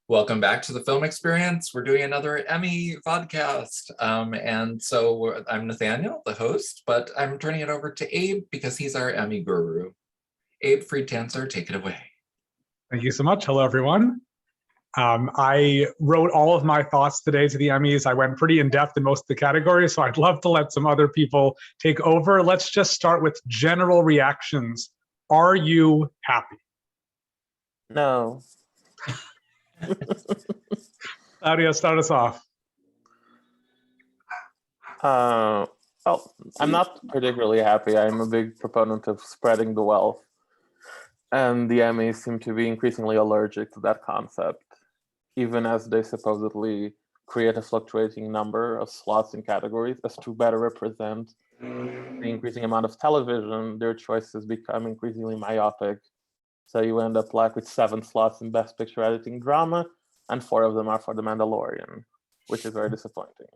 Welcome back to the Film Experience. We're doing another Emmy podcast. I'm Nathaniel, the host, but I'm turning it over to Abe because he's our Emmy guru. Abe Friedtanzer, take it away. Thank you so much. Hello, everyone. I wrote all of my thoughts today to the Emmys. I went pretty in-depth in most of the categories, so I'd love to let some other people take over. Let's just start with general reactions. Are you happy? No. Claudia, start us off. Well, I'm not particularly happy. I'm a big proponent of spreading the wealth. And the Emmys seem to be increasingly allergic to that concept, even as they supposedly create a fluctuating number of slots in categories as to better represent the increasing amount of television. Their choices become increasingly myopic. So you end up like with 7 slots in Best Picture Editing Drama, and 4 of them are for The Mandalorian, which is very disappointing.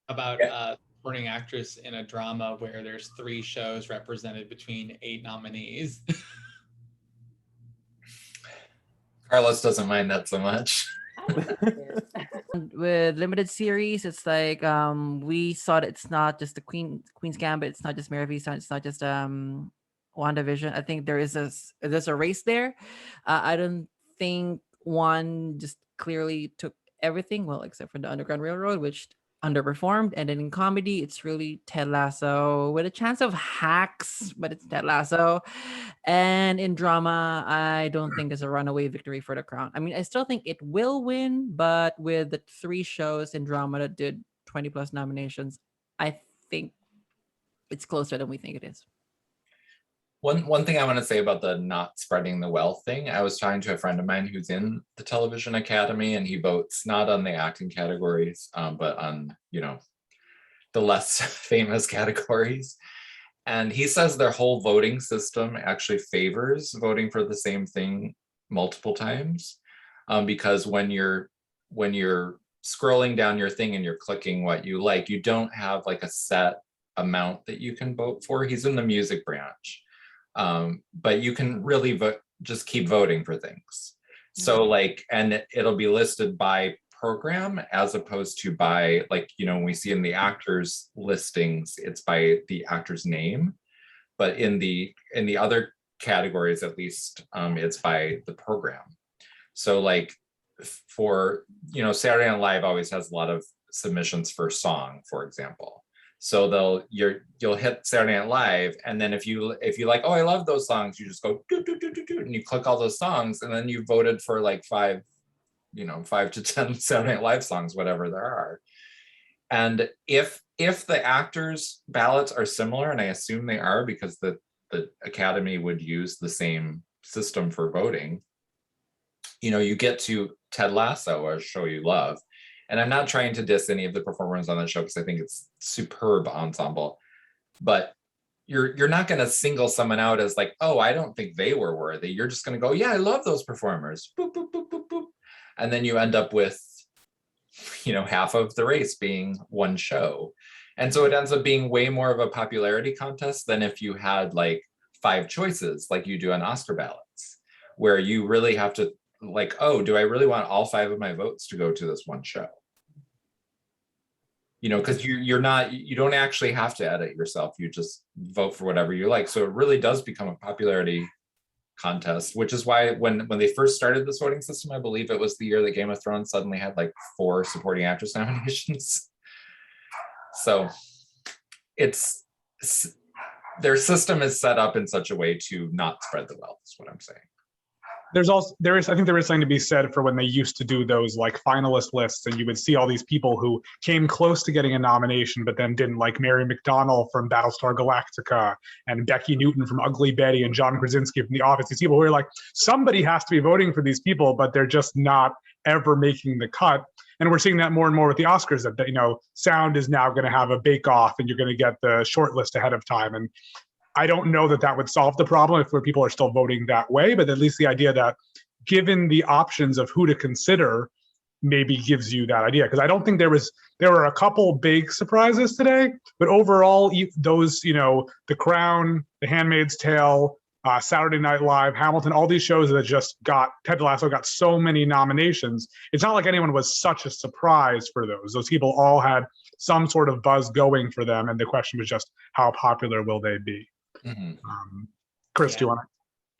About supporting actress in a drama where there's 3 shows represented between 8 nominees. Carlos doesn't mind that so much. With limited series, it's like we saw that it's not just the Queen's Gambit, it's not just Mare of Easttown, it's not just WandaVision. I think there's a race there. I don't think one just clearly took everything, well, except for the Underground Railroad, which underperformed. And then in comedy, it's really Ted Lasso with a chance of Hacks, but it's Ted Lasso. And in drama, I don't think there's a runaway victory for The Crown. I mean, I still think it will win, but with the 3 shows in drama that did 20 plus nominations, I think it's closer than we think it is. One thing I want to say about the not spreading the wealth thing, I was talking to a friend of mine who's in the Television Academy, and he votes not on the acting categories, but on, the less famous categories. And he says their whole voting system actually favors voting for the same thing multiple times, because when you're scrolling down your thing and you're clicking what you like, you don't have like a set amount that you can vote for. He's in the music branch. But you can really just keep voting for things. So and it'll be listed by program as opposed to by when we see in the actors listings, it's by the actor's name. But in the other categories, at least, it's by the program. So for, Saturday Night Live always has a lot of submissions for song, for example. So you'll hit Saturday Night Live, and then if you like, oh, I love those songs, you just go do, do, do, do, do, and you click all those songs, and then you voted for 5 to 10 Saturday Night Live songs, whatever there are. And if the actors' ballots are similar, and I assume they are because the Academy would use the same system for voting, you get to Ted Lasso, a show you love. And I'm not trying to diss any of the performers on the show because I think it's superb ensemble, but you're not going to single someone out as oh, I don't think they were worthy. You're just going to go, yeah, I love those performers. Boop, boop, boop, boop, boop. And then you end up with, half of the race being one show. And so it ends up being way more of a popularity contest than if you had 5 choices like you do on Oscar ballots, where you really have to oh, do I really want all 5 of my votes to go to this one show? Because you don't actually have to edit yourself. You just vote for whatever you like. So it really does become a popularity contest, which is why when they first started this voting system, I believe it was the year that Game of Thrones suddenly had 4 supporting actress nominations. So their system is set up in such a way to not spread the wealth, is what I'm saying. I think there is something to be said for when they used to do those finalist lists, and you would see all these people who came close to getting a nomination but then didn't, like Mary McDonnell from Battlestar Galactica and Becky Newton from Ugly Betty and John Krasinski from The Office. These people who are somebody has to be voting for these people, but they're just not ever making the cut. And we're seeing that more and more with the Oscars, that sound is now going to have a bake-off and you're going to get the short list ahead of time. And I don't know that would solve the problem if people are still voting that way, but at least the idea that given the options of who to consider maybe gives you that idea. Because I don't think there were a couple big surprises today, but overall those, The Crown, The Handmaid's Tale, Saturday Night Live, Hamilton, all these shows that just got, Ted Lasso got so many nominations. It's not like anyone was such a surprise for those. Those people all had some sort of buzz going for them, and the question was just how popular will they be? Chris, do you want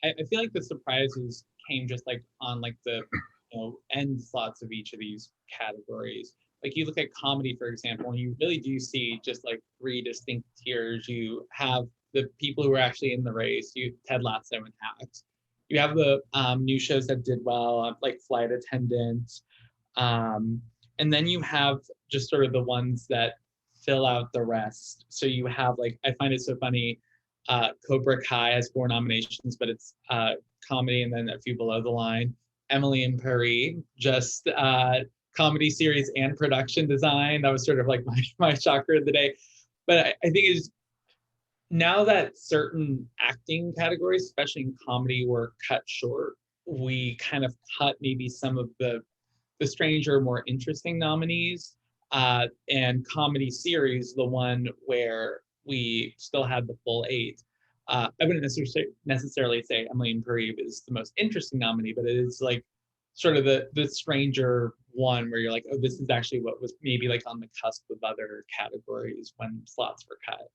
to? I feel like the surprises came just like on like the end slots of each of these categories. Like you look at comedy, for example, and you really do see just like 3 distinct tiers. You have the people who are actually in the race, Ted Lasso and Hacks. You have the new shows that did well, like Flight Attendant. And then you have just sort of the ones that fill out the rest. So you have like, I find it so funny, Cobra Kai has 4 nominations, but it's comedy and then a few below the line. Emily in Paris, just comedy series and production design. That was sort of like my shocker of the day. But I think it's now that certain acting categories, especially in comedy, were cut short, we kind of cut maybe some of the stranger, more interesting nominees. And comedy series, the one where we still had the full 8. I wouldn't necessarily say Emily in Paris is the most interesting nominee, but it is like sort of the stranger one where you're like, oh, this is actually what was maybe like on the cusp of other categories when slots were cut.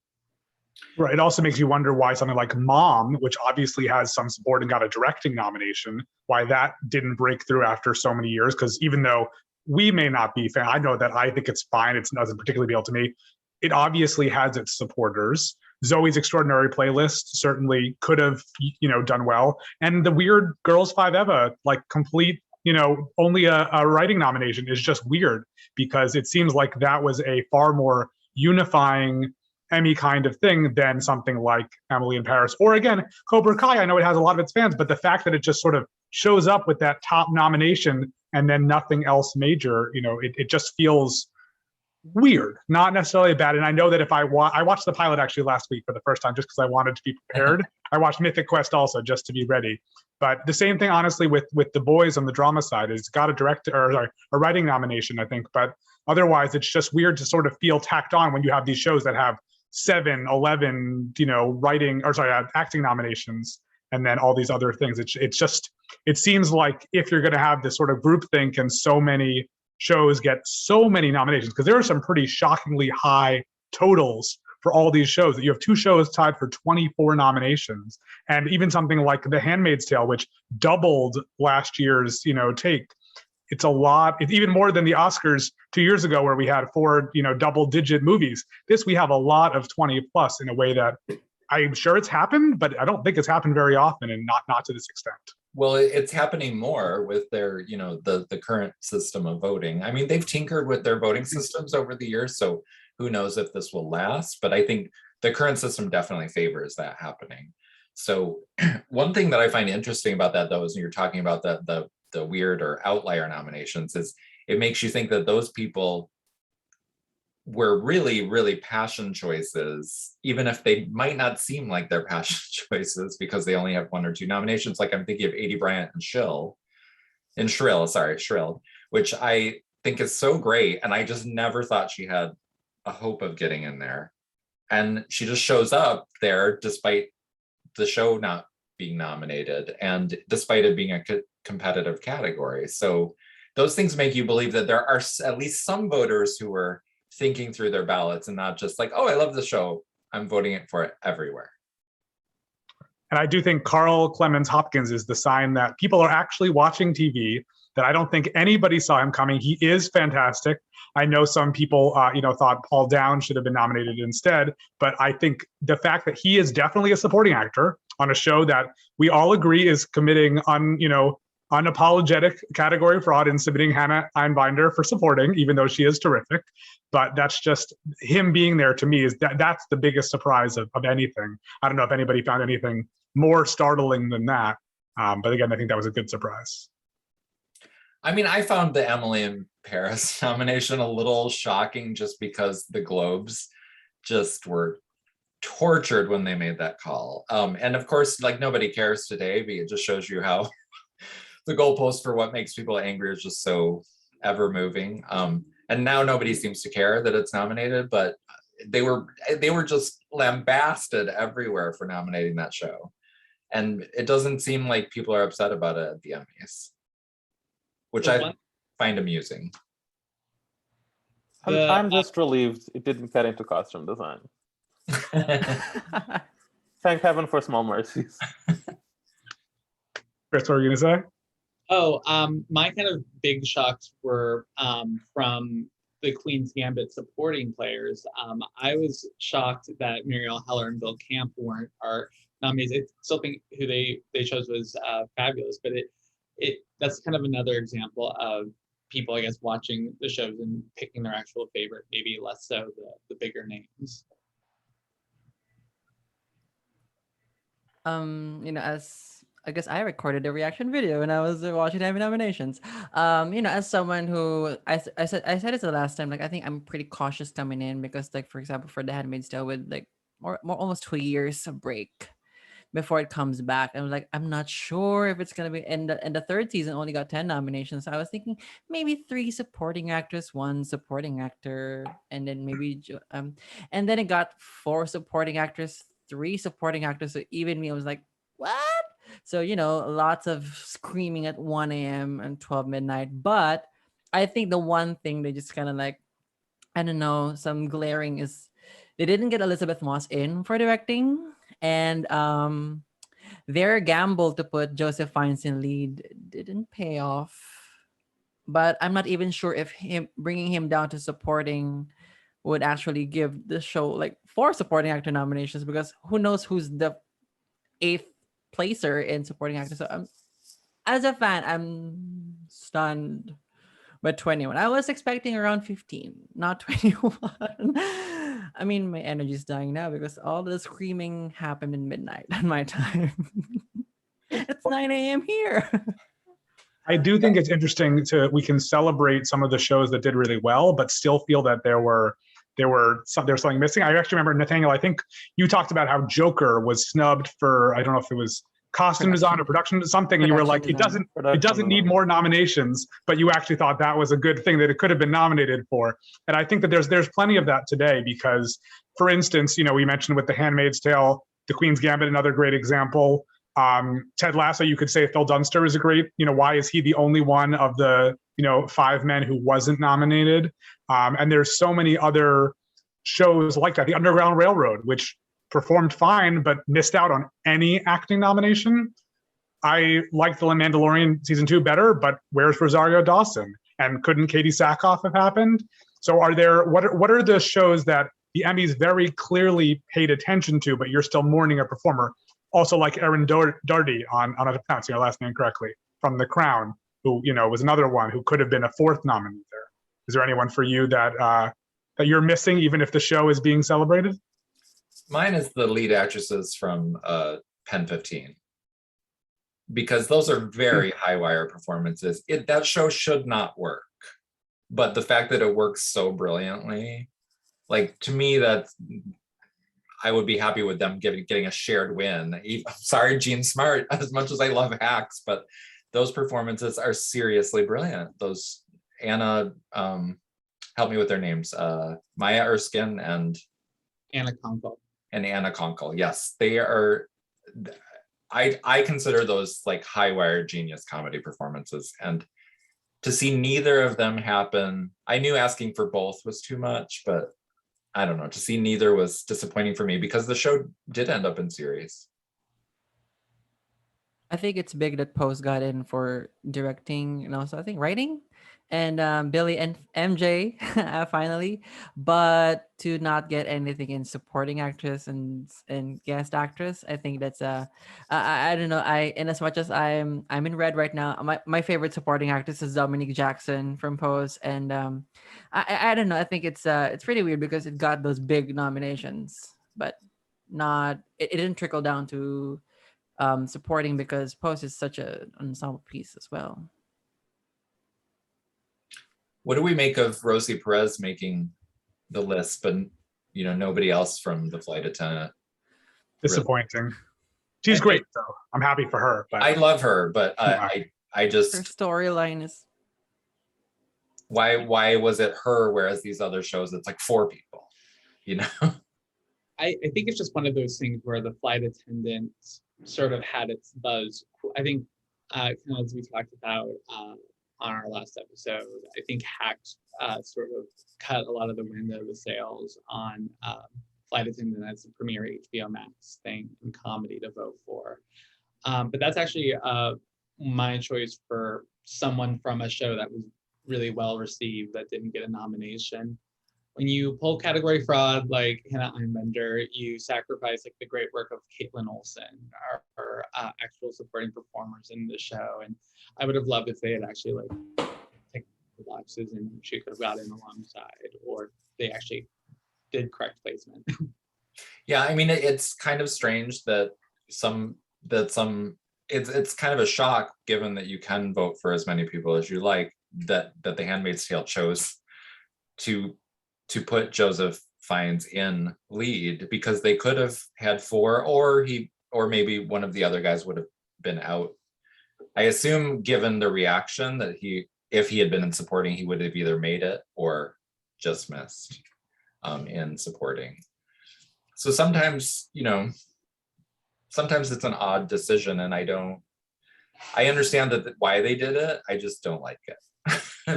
Right. It also makes you wonder why something like Mom, which obviously has some support and got a directing nomination, why that didn't break through after so many years. Because even though we may not be fan, I know that I think it's fine. It doesn't particularly appeal to me. It obviously has its supporters. Zoe's Extraordinary Playlist certainly could have, done well. And the weird Girls 5 Eva, like complete, only a writing nomination is just weird because it seems like that was a far more unifying Emmy kind of thing than something like Emily in Paris. Or again, Cobra Kai, I know it has a lot of its fans, but the fact that it just sort of shows up with that top nomination and then nothing else major, it just feels weird, not necessarily bad. And I know that if I watched the pilot actually last week for the first time just because I wanted to be prepared. I watched Mythic Quest also just to be ready. But the same thing, honestly, with The Boys on the drama side, it's got a writing nomination, I think. But otherwise, it's just weird to sort of feel tacked on when you have these shows that have 7, 11, acting nominations, and then all these other things. It seems like if you're going to have this sort of groupthink and so many shows get so many nominations, because there are some pretty shockingly high totals for all these shows, that you have 2 shows tied for 24 nominations, and even something like The Handmaid's Tale, which doubled last year's, take. It's a lot. It's even more than the Oscars 2 years ago, where we had 4, double-digit movies. This, we have a lot of 20 plus in a way that I'm sure it's happened, but I don't think it's happened very often, and not to this extent. Well, it's happening more with their, the current system of voting. I mean, they've tinkered with their voting systems over the years, so who knows if this will last, but I think the current system definitely favors that happening. So one thing that I find interesting about that, though, is when you're talking about the weird or outlier nominations, is it makes you think that those people were really, really passion choices, even if they might not seem like they're passion choices because they only have 1 or 2 nominations. Like I'm thinking of Adie Bryant and Shrill, which I think is so great. And I just never thought she had a hope of getting in there. And she just shows up there despite the show not being nominated and despite it being a competitive category. So those things make you believe that there are at least some voters who are thinking through their ballots and not just like, oh, I love the show, I'm voting for it everywhere. And I do think Carl Clemens Hopkins is the sign that people are actually watching TV, that I don't think anybody saw him coming. He is fantastic. I know some people, thought Paul Downs should have been nominated instead, but I think the fact that he is definitely a supporting actor on a show that we all agree is committing unapologetic category fraud in submitting Hannah Einbinder for supporting, even though she is terrific. But that's just him being there, to me, is that's the biggest surprise of anything. I don't know if anybody found anything more startling than that. But again, I think that was a good surprise. I mean, I found the Emily in Paris nomination a little shocking just because the Globes just were tortured when they made that call. And of course, like nobody cares today, but it just shows you how the goalpost for what makes people angry is just so ever moving. And now nobody seems to care that it's nominated, but they were just lambasted everywhere for nominating that show. And it doesn't seem like people are upset about it at the Emmys, which So I one- find amusing. I'm just relieved it didn't get into costume design. Thank heaven for small mercies. Chris, what were you gonna say? Oh, my kind of big shocks were from the Queen's Gambit supporting players. I was shocked that Muriel Heller and Bill Camp are nominees. I still think who they chose was fabulous, but that's kind of another example of people, I guess, watching the shows and picking their actual favorite, maybe less so the bigger names. As I guess I recorded a reaction video when I was watching the Emmy nominations. As someone who I said it the last time, like I think I'm pretty cautious coming in because, like, for example, for The Handmaid's Tale, with like more almost 2 years of break before it comes back, I'm like, I'm not sure if it's gonna be. And the third season only got 10 nominations, so I was thinking maybe 3 supporting actors, 1 supporting actor, and then maybe and then it got 4 supporting actors, 3 supporting actors. So even me, I was like, what? So, lots of screaming at 1 a.m. and 12 midnight. But I think the one thing they just kind of like, I don't know, some glaring is they didn't get Elizabeth Moss in for directing. And their gamble to put Joseph Fiennes in lead didn't pay off. But I'm not even sure if bringing him down to supporting would actually give the show like 4 supporting actor nominations, because who knows who's the 8th placer in supporting actor. So as a fan, I'm stunned by 21. I was expecting around 15, not 21. I mean, my energy is dying now because all the screaming happened in midnight at my time. It's 9 a.m. here. I do think it's interesting we can celebrate some of the shows that did really well, but still feel that there was something missing. I actually remember, Nathaniel, I think you talked about how Joker was snubbed for, I don't know if it was costume design or production something, and you were like, it doesn't need more nominations, but you actually thought that was a good thing that it could have been nominated for. And I think that there's plenty of that today, because, for instance, we mentioned with The Handmaid's Tale, The Queen's Gambit, another great example. Ted Lasso, you could say Phil Dunster is a great, why is he the only one of the 5 men who wasn't nominated? And there's so many other shows like that. The Underground Railroad, which performed fine but missed out on any acting nomination. I liked The Mandalorian season 2 better, but where's Rosario Dawson? And couldn't Katie Sackhoff have happened? So what are the shows that the Emmys very clearly paid attention to, but you're still mourning a performer? Also, like Erin Darty on I'm pronouncing her last name correctly, from The Crown, who was another one who could have been a 4th nominee there. Is there anyone for you that you're missing, even if the show is being celebrated? Mine is the lead actresses from Pen 15, because those are very high wire performances. That show should not work, but the fact that it works so brilliantly, like, to me, I would be happy with them getting a shared win. I'm sorry, Jean Smart, as much as I love Hacks, but those performances are seriously brilliant. Those Anna, help me with their names, Maya Erskine and Anna Konkle. And Anna Konkle. Yes, they are. I consider those like high wire genius comedy performances, and to see neither of them happen, I knew asking for both was too much, but I don't know, to see neither was disappointing for me, because the show did end up in series. I think it's big that Post got in for directing and also I think writing, and Billy and MJ finally, but to not get anything in supporting actress and guest actress, I think that's I don't know. In as much as I'm in red right now, my favorite supporting actress is Dominique Jackson from Pose, and I don't know. I think it's pretty weird because it got those big nominations, but it didn't trickle down to supporting, because Post is such an ensemble piece as well. What do we make of Rosie Perez making the list, but nobody else from The Flight Attendant? Disappointing. She's great, though. I'm happy for her. But I love her, but I just, her storyline is, why was it her, whereas these other shows it's like 4 people? I think it's just one of those things where The Flight Attendant sort of had its buzz. I think, kind of as we talked about on our last episode, I think Hacks sort of cut a lot of the wind of the sails on Flight Attendant as the premier HBO Max thing in comedy to vote for. But that's actually my choice for someone from a show that was really well received that didn't get a nomination. When you pull category fraud like Hannah Einbender, you sacrifice like the great work of Caitlin Olsen or actual supporting performers in the show. And I would have loved if they had actually like taken the boxes and she could have gotten alongside, or they actually did correct placement. Yeah, I mean, it's kind of strange that it's kind of a shock, given that you can vote for as many people as you like, that The Handmaid's Tale chose to put Joseph Fiennes in lead, because they could have had 4, or maybe one of the other guys would have been out. I assume, given the reaction, that if he had been in supporting, he would have either made it or just missed in supporting. So sometimes, sometimes it's an odd decision, and I understand that why they did it. I just don't like it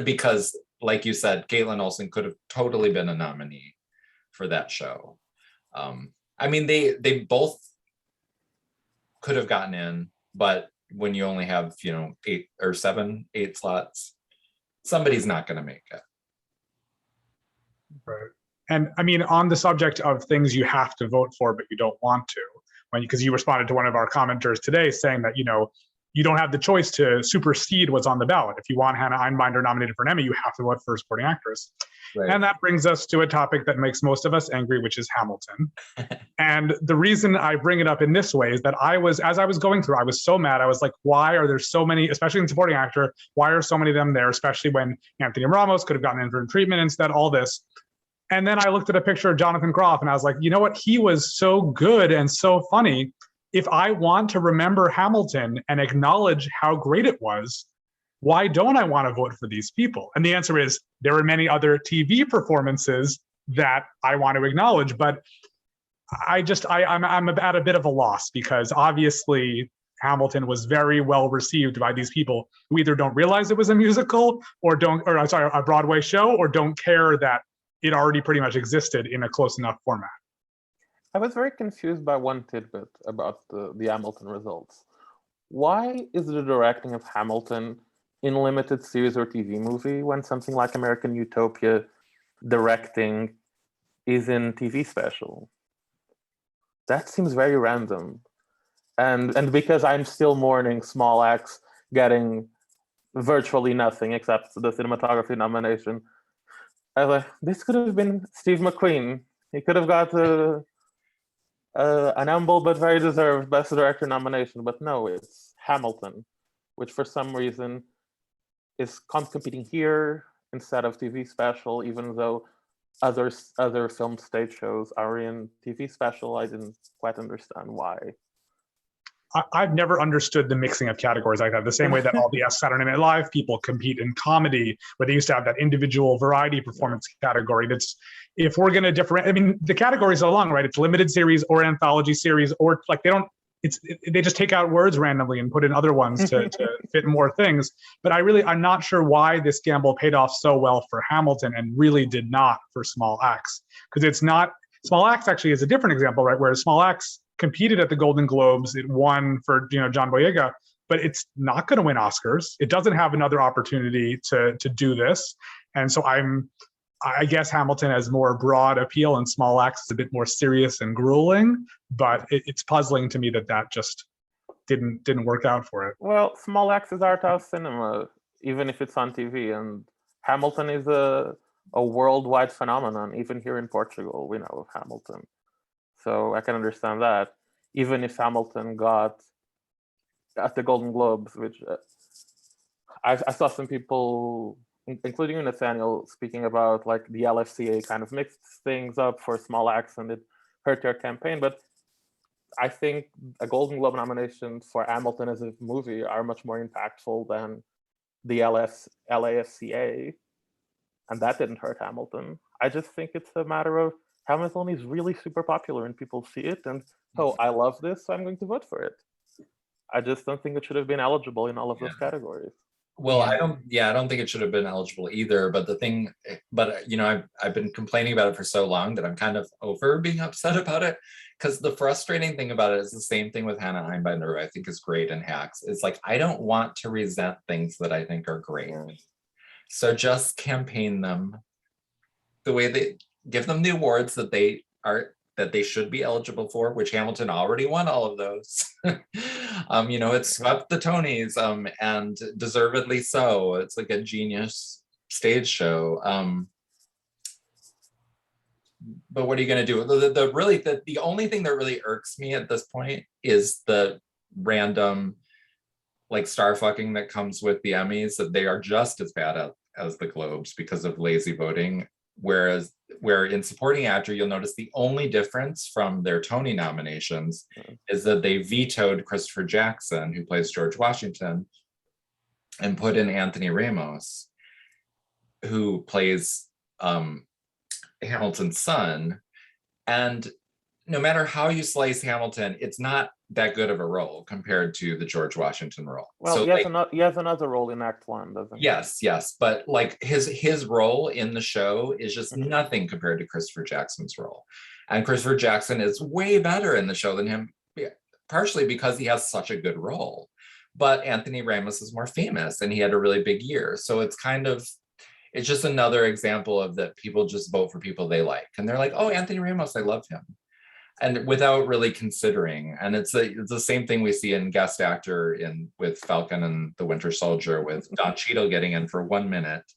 because, like you said, Caitlin Olsen could have totally been a nominee for that show. I mean, they both could have gotten in, but when you only have 8 or 7 slots, somebody's not going to make it. Right. And I mean, on the subject of things you have to vote for but you don't want to, because you responded to one of our commenters today saying that you don't have the choice to supersede what's on the ballot. If you want Hannah Einbinder nominated for an Emmy, you have to vote for supporting actress. Right. And that brings us to a topic that makes most of us angry, which is Hamilton. And the reason I bring it up in this way is that as I was going through, I was so mad. I was like, why are there so many, especially in supporting actor, why are so many of them there, especially when Anthony Ramos could have gotten in for treatment instead, all this. And then I looked at a picture of Jonathan Groff and I was like, you know what? He was so good and so funny. If I want to remember Hamilton and acknowledge how great it was, why don't I want to vote for these people? And the answer is there are many other TV performances that I want to acknowledge, but I'm at a bit of a loss, because obviously Hamilton was very well received by these people who either don't realize it was a musical a Broadway show, or don't care that it already pretty much existed in a close enough format. I was very confused by one tidbit about the Hamilton results. Why is the directing of Hamilton in limited series or TV movie when something like American Utopia directing is in TV special? That seems very random. And because I'm still mourning Small Axe getting virtually nothing except the cinematography nomination, I was like, this could have been Steve McQueen. He could have got an humble but very deserved Best Director nomination, but no, it's Hamilton, which for some reason is competing here instead of TV special, even though other film stage shows are in TV special. I didn't quite understand why. I've never understood the mixing of categories like that. The same way that all the Saturday Night Live people compete in comedy, where they used to have that individual variety performance category. That's, if we're going to different, I mean, the categories are long, right? It's limited series or anthology series, or like they just take out words randomly and put in other ones to fit more things. But I'm not sure why this gamble paid off so well for Hamilton and really did not for Small Axe, because it's not. Small Axe actually is a different example, right? Where Small Axe competed at the Golden Globes, it won for John Boyega, but it's not going to win Oscars. It doesn't have another opportunity to do this, and so I guess Hamilton has more broad appeal, and Small Axe is a bit more serious and grueling. But it's puzzling to me that just didn't work out for it. Well, Small Axe is art house cinema, even if it's on TV, and Hamilton is a worldwide phenomenon. Even here in Portugal, we know of Hamilton. So I can understand that, even if Hamilton got at the Golden Globes, which I saw some people, including Nathaniel, speaking about like the LFCA kind of mixed things up for Small Axe and it hurt their campaign. But I think a Golden Globe nomination for Hamilton as a movie are much more impactful than the LAFCA, and that didn't hurt Hamilton. I just think it's a matter of Hamilton is really super popular and people see it and, oh, I love this, so I'm going to vote for it. I just don't think it should have been eligible in all of those categories. Well, Yeah. I don't think it should have been eligible either. But I've been complaining about it for so long that I'm kind of over being upset about it. Because the frustrating thing about it is the same thing with Hannah Einbinder, who I think is great in Hacks. It's like, I don't want to resent things that I think are great. So just campaign them the way they give them the awards that they should be eligible for, which Hamilton already won all of those. It swept the Tonys, and deservedly so. It's like a genius stage show. But what are you going to do? The only thing that really irks me at this point is the random like star fucking that comes with the Emmys, that they are just as bad as the Globes because of lazy voting. Where in supporting actor, you'll notice the only difference from their Tony nominations is that they vetoed Christopher Jackson, who plays George Washington, and put in Anthony Ramos, who plays Hamilton's son. And no matter how you slice Hamilton, it's not that good of a role compared to the George Washington role. Well, he has another role in Act One, doesn't he? Yes, but like his role in the show is just nothing compared to Christopher Jackson's role. And Christopher Jackson is way better in the show than him, partially because he has such a good role. But Anthony Ramos is more famous and he had a really big year. So it's just another example of that people just vote for people they like. And they're like, oh, Anthony Ramos, I love him. And without really considering. And it's the same thing we see in guest actor with Falcon and the Winter Soldier, with Don Cheadle getting in for 1 minute.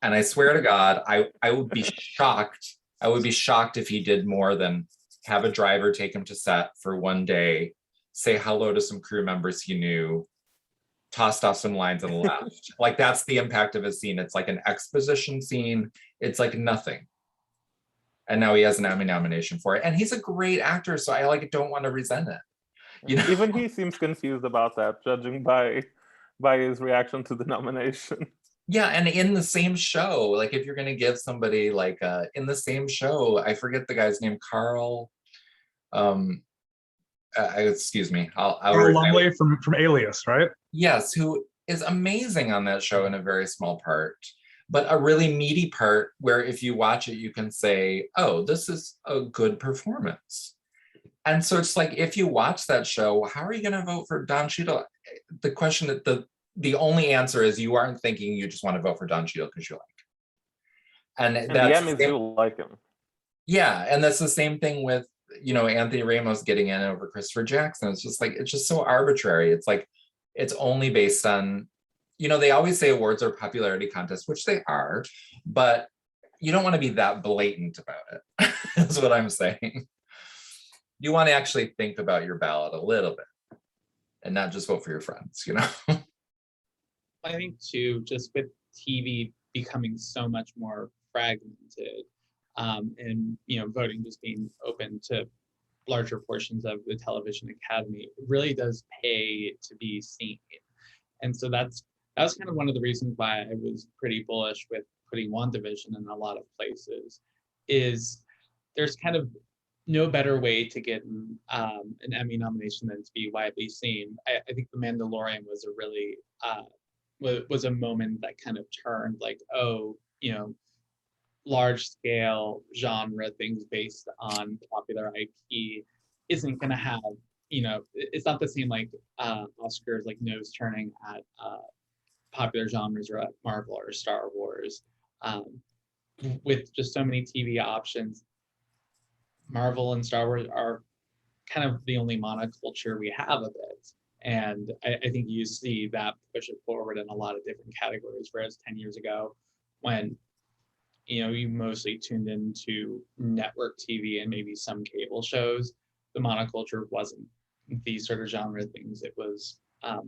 And I swear to God, I would be shocked. I would be shocked if he did more than have a driver take him to set for 1 day, say hello to some crew members he knew, tossed off some lines and left. Like, that's the impact of his scene. It's like an exposition scene. It's like nothing. And now he has an Emmy nomination for it. And he's a great actor, so I don't want to resent it. Even he seems confused about that, judging by his reaction to the nomination. Yeah, and in the same show, like if you're going to give somebody in the same show, I forget the guy's name, Carl. Excuse me. Carl Lumley from Alias, right? Yes, who is amazing on that show in a very small part, but a really meaty part where if you watch it, you can say, oh, this is a good performance. And so it's like, if you watch that show, how are you going to vote for Don Cheadle? The question that the only answer is you aren't thinking you just want to vote for Don Cheadle because you like. And the Emmys do like him. Yeah, and that's the same thing with, Anthony Ramos getting in over Christopher Jackson. It's just so arbitrary. It's like, it's only based on, they always say awards are popularity contests, which they are, but you don't want to be that blatant about it. That's what I'm saying. You want to actually think about your ballot a little bit and not just vote for your friends, I think too, just with TV becoming so much more fragmented, and voting just being open to larger portions of the television academy, it really does pay to be seen. And so that was kind of one of the reasons why I was pretty bullish with putting WandaVision in a lot of places, is there's kind of no better way to get an Emmy nomination than to be widely seen. I think The Mandalorian was a really was a moment that kind of turned large scale genre things based on popular IP isn't going to have, it's not the same like Oscars like nose turning at popular genres or at Marvel or Star Wars. With just so many TV options, Marvel and Star Wars are kind of the only monoculture we have of it. And I think you see that push it forward in a lot of different categories, whereas 10 years ago, when you mostly tuned into network TV and maybe some cable shows, the monoculture wasn't these sort of genre things. It was a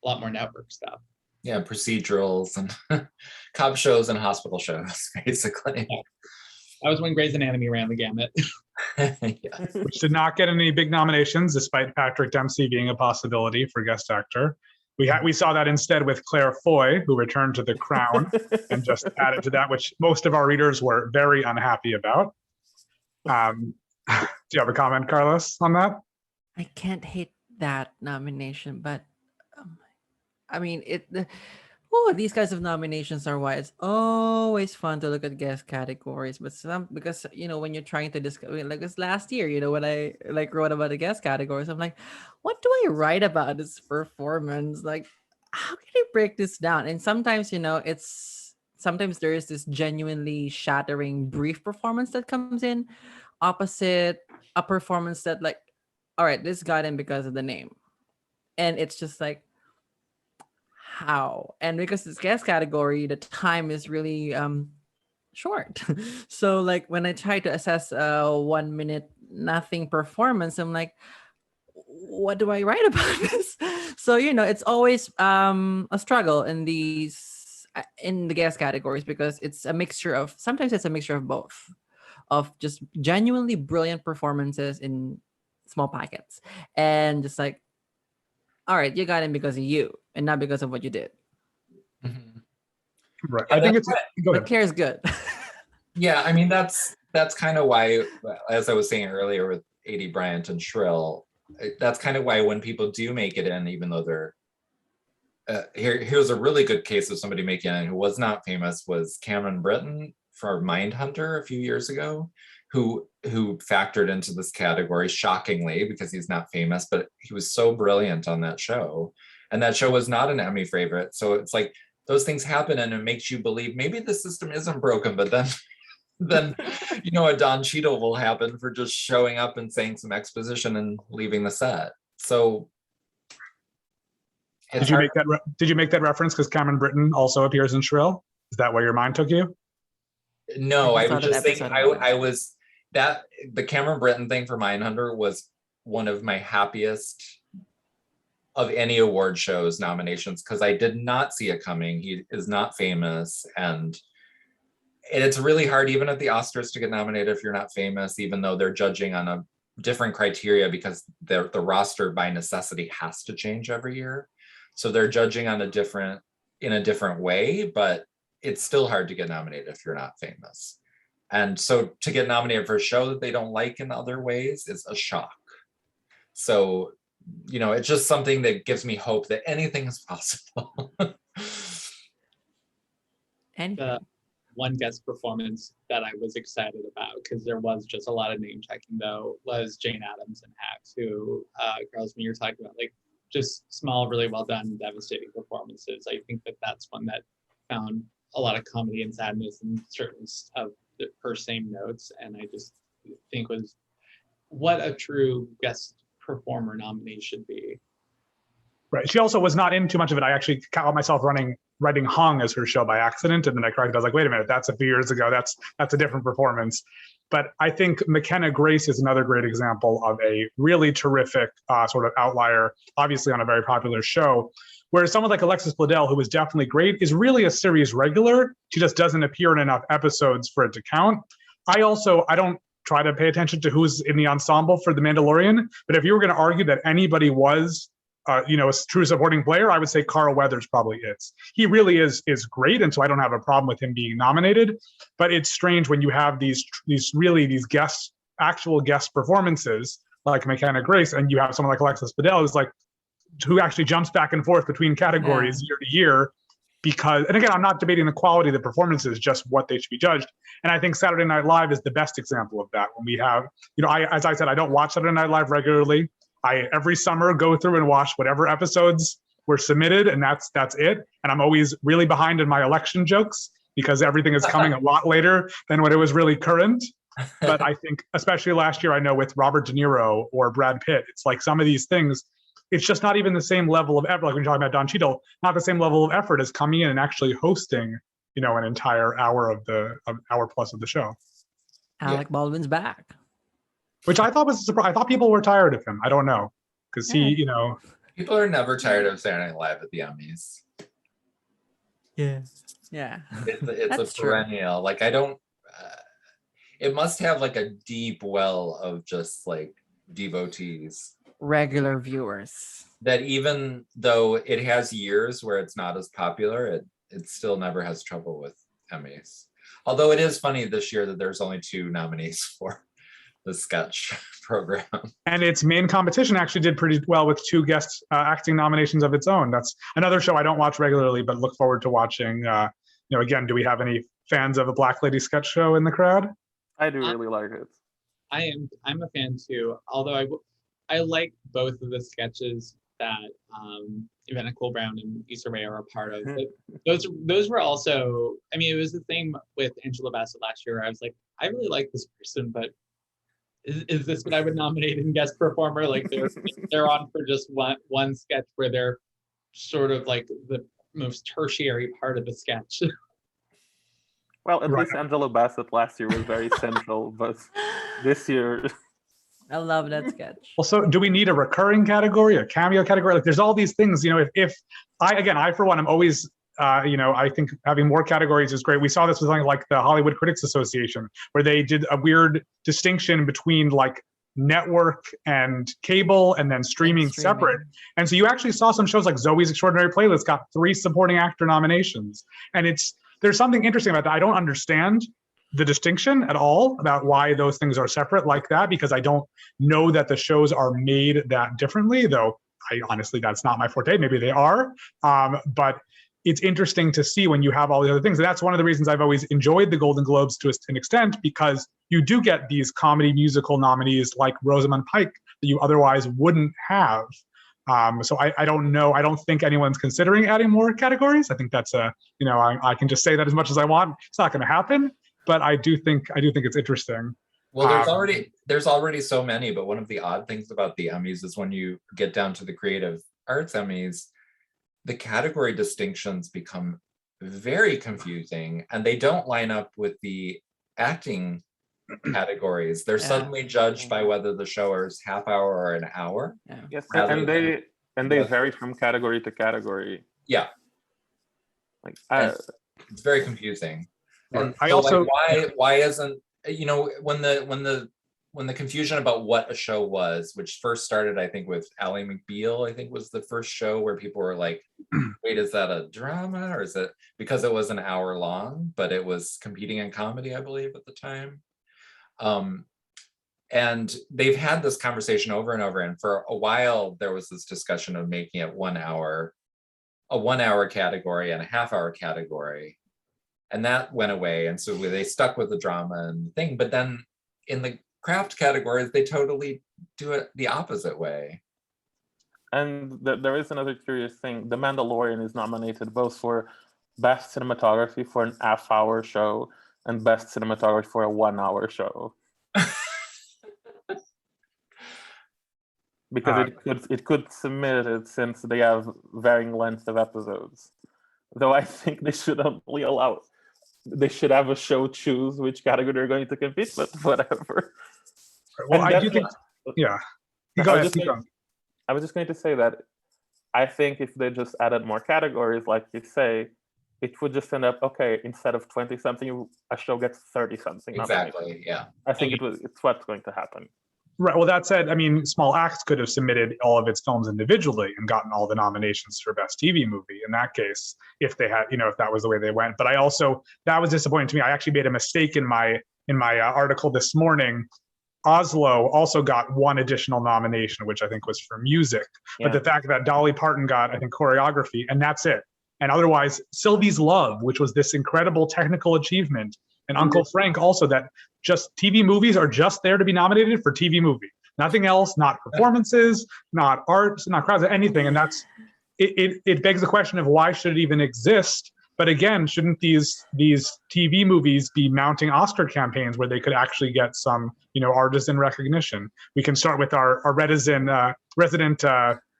lot more network stuff. Yeah, procedurals and cop shows and hospital shows, basically. Yeah. That was when Grey's Anatomy ran the gamut. Yeah. Which did not get any big nominations, despite Patrick Dempsey being a possibility for guest actor. We saw that instead with Claire Foy, who returned to The Crown and just added to that, which most of our readers were very unhappy about. Do you have a comment, Carlos, on that? I can't hate that nomination, but um, I mean, oh, these kinds of nominations are why it's always fun to look at guest categories. But some, because when you're trying to discuss, like this last year, when I like wrote about the guest categories, I'm like, what do I write about this performance? Like, how can I break this down? And sometimes, it's sometimes there is this genuinely shattering brief performance that comes in, opposite a performance that like, all right, this got in because of the name, and it's just like, how? And because it's guest category, the time is really short. So like when I try to assess a 1 minute nothing performance, I'm like, what do I write about this? So it's always a struggle in these in the guest categories, because it's a mixture of, sometimes it's a mixture of both, of just genuinely brilliant performances in small packets, and just like, all right, you got in because of you and not because of what you did. Mhm. Right. Yeah, I think that's it's go But ahead. Claire's good. Yeah, I mean that's kind of why, as I was saying earlier with A.D. Bryant and Shrill, that's kind of why when people do make it in, even though they're here's a really good case of somebody making it in who was not famous, was Cameron Britton for Mindhunter a few years ago, who factored into this category shockingly because he's not famous, but he was so brilliant on that show, and that show was not an Emmy favorite. So it's like those things happen, and it makes you believe maybe the system isn't broken, but then a Don Cheadle will happen for just showing up and saying some exposition and leaving the set. So Did you make that? Did you make that reference because Cameron Britton also appears in Shrill? Is that where your mind took you? No, I saw was that just thinking, episode. I was that the Cameron Britton thing for Mindhunter was one of my happiest of any award shows nominations, because I did not see it coming. He is not famous, and it's really hard even at the Oscars to get nominated if you're not famous, even though they're judging on a different criteria because the roster by necessity has to change every year. So they're judging on in a different way, but it's still hard to get nominated if you're not famous. And so to get nominated for a show that they don't like in other ways is a shock. So, it's just something that gives me hope that anything is possible. Anything. One guest performance that I was excited about, because there was just a lot of name checking though, was Jane Addams and Hacks, who girls, when you're talking about like just small, really well done, devastating performances. I think that's one that found a lot of comedy and sadness in certain of her same notes, and I just think was what a true guest performer nominee should be. Right. She also was not in too much of it. I actually caught myself writing Hung as her show by accident, and then I corrected. I was like, wait a minute, that's a few years ago. That's a different performance. But I think McKenna Grace is another great example of a really terrific sort of outlier, obviously on a very popular show. Whereas someone like Alexis Bledel, who was definitely great, is really a series regular. She just doesn't appear in enough episodes for it to count. I don't try to pay attention to who's in the ensemble for The Mandalorian, but if you were going to argue that anybody was a true supporting player, I would say Carl Weathers probably is. He really is great, and so I don't have a problem with him being nominated. But it's strange when you have these actual guest performances like McKenna Grace, and you have someone like Alexis Bledel who actually jumps back and forth between categories year to year. Because, and again, I'm not debating the quality of the performances, just what they should be judged. And I think Saturday Night Live is the best example of that. When we have, as I said, I don't watch Saturday Night Live regularly. I every summer go through and watch whatever episodes were submitted, and that's it. And I'm always really behind in my election jokes because everything is coming a lot later than when it was really current. But I think, especially last year, I know with Robert De Niro or Brad Pitt, it's like some of these things, it's just not even the same level of effort. Like when you're talking about Don Cheadle, not the same level of effort as coming in and actually hosting, an entire hour hour plus of the show. Alec Baldwin's back. Which I thought was a surprise. I thought people were tired of him. I don't know. Because he, People are never tired of Saturday Night Live at the Emmys. Yeah. It's a perennial. Like, I don't, it must have like a deep well of just like devotees. Regular viewers. That even though it has years where it's not as popular, it still never has trouble with Emmys. Although it is funny this year that there's only 2 nominees for the sketch program. And its main competition actually did pretty well with 2 guest acting nominations of its own. That's another show I don't watch regularly, but look forward to watching. Again, do we have any fans of a Black Lady sketch show in the crowd? I do really like it. I'm a fan too. Although I like both of the sketches that Ivana Cole Brown and Issa Rae are a part of. But those were also. I mean, it was the same with Angela Bassett last year. Where I was like, I really like this person, but is this what I would nominate in guest performer? Like they're on for just one sketch where they're sort of like the most tertiary part of the sketch. Well, at least Angela Bassett last year was very central, but this year. I love that sketch. Well, so do we need a recurring category, a cameo category? Like, there's all these things. If I for one, I'm always, I think having more categories is great. We saw this with something like the Hollywood Critics Association, where they did a weird distinction between like network and cable, and then streaming separate. And so you actually saw some shows like Zoe's Extraordinary Playlist got 3 supporting actor nominations, and there's something interesting about that. I don't understand the distinction at all about why those things are separate like that, because I don't know that the shows are made that differently, though honestly, that's not my forte. Maybe they are. But it's interesting to see when you have all the other things. And that's one of the reasons I've always enjoyed the Golden Globes to an extent, because you do get these comedy musical nominees like Rosamund Pike that you otherwise wouldn't have. So I don't know. I don't think anyone's considering adding more categories. I think that's I can just say that as much as I want. It's not going to happen. But I do think it's interesting. Well, there's already so many, but one of the odd things about the Emmys is when you get down to the Creative Arts Emmys, the category distinctions become very confusing, and they don't line up with the acting categories. They're suddenly judged by whether the show is half hour or an hour. Yeah. Yes, and they vary from category to category. Yeah, like it's very confusing. And I so also why isn't when the confusion about what a show was, which first started I think with Ally McBeal, I think was the first show where people were like, wait, is that a drama, or is it because it was an hour long, but it was competing in comedy, I believe, at the time. And they've had this conversation over and over, and for a while there was this discussion of making it 1 hour, a 1 hour category and a half hour category. And that went away. And so they stuck with the drama and the thing. But then in the craft categories, they totally do it the opposite way. And there is another curious thing. The Mandalorian is nominated both for Best Cinematography for an half-hour show and Best Cinematography for a 1 hour show. Because it could submit it since they have varying lengths of episodes. Though I think they should have a show choose which category they're going to compete with, whatever. Well, I do think, yeah. Go ahead. I was just going to say that I think if they just added more categories, like you say, it would just end up, okay, instead of 20-something, a show gets 30-something. Exactly, yeah. I think it's what's going to happen. Right. Well, that said, I mean, Small Axe could have submitted all of its films individually and gotten all the nominations for Best TV Movie in that case, if they had, if that was the way they went. But that was disappointing to me. I actually made a mistake in my article this morning. Oslo also got 1 additional nomination, which I think was for music. Yeah. But the fact that Dolly Parton got, I think, choreography, and that's it. And otherwise, Sylvie's Love, which was this incredible technical achievement, and Uncle Frank also, that just TV movies are just there to be nominated for TV movie. Nothing else, not performances, not arts, not crowds, anything. And that's, it begs the question of why should it even exist? But again, shouldn't these TV movies be mounting Oscar campaigns where they could actually get some, artisan recognition? We can start with our resident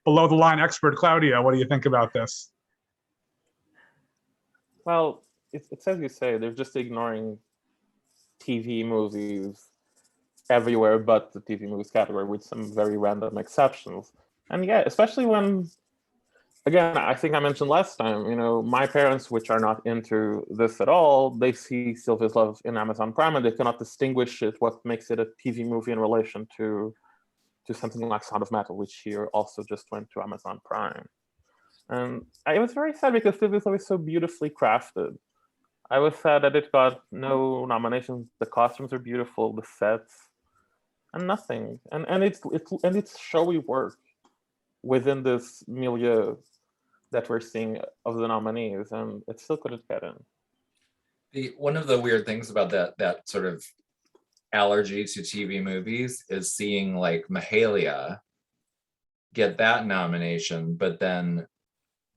below the line expert, Claudia. What do you think about this? Well, it's as you say, they're just ignoring TV movies everywhere but the TV movies category, with some very random exceptions. And yeah, especially when, again, I think I mentioned last time, my parents, which are not into this at all, they see Sylvia's Love in Amazon Prime and they cannot distinguish it, what makes it a TV movie in relation to something like Sound of Metal, which here also just went to Amazon Prime. And I was very sad because Sylvia's Love is so beautifully crafted. I was sad that it got no nominations. The costumes are beautiful, the sets. and nothing. And it's showy work within this milieu that we're seeing of the nominees, and it still couldn't get in. One of the weird things about that sort of allergy to TV movies is seeing like Mahalia get that nomination, but then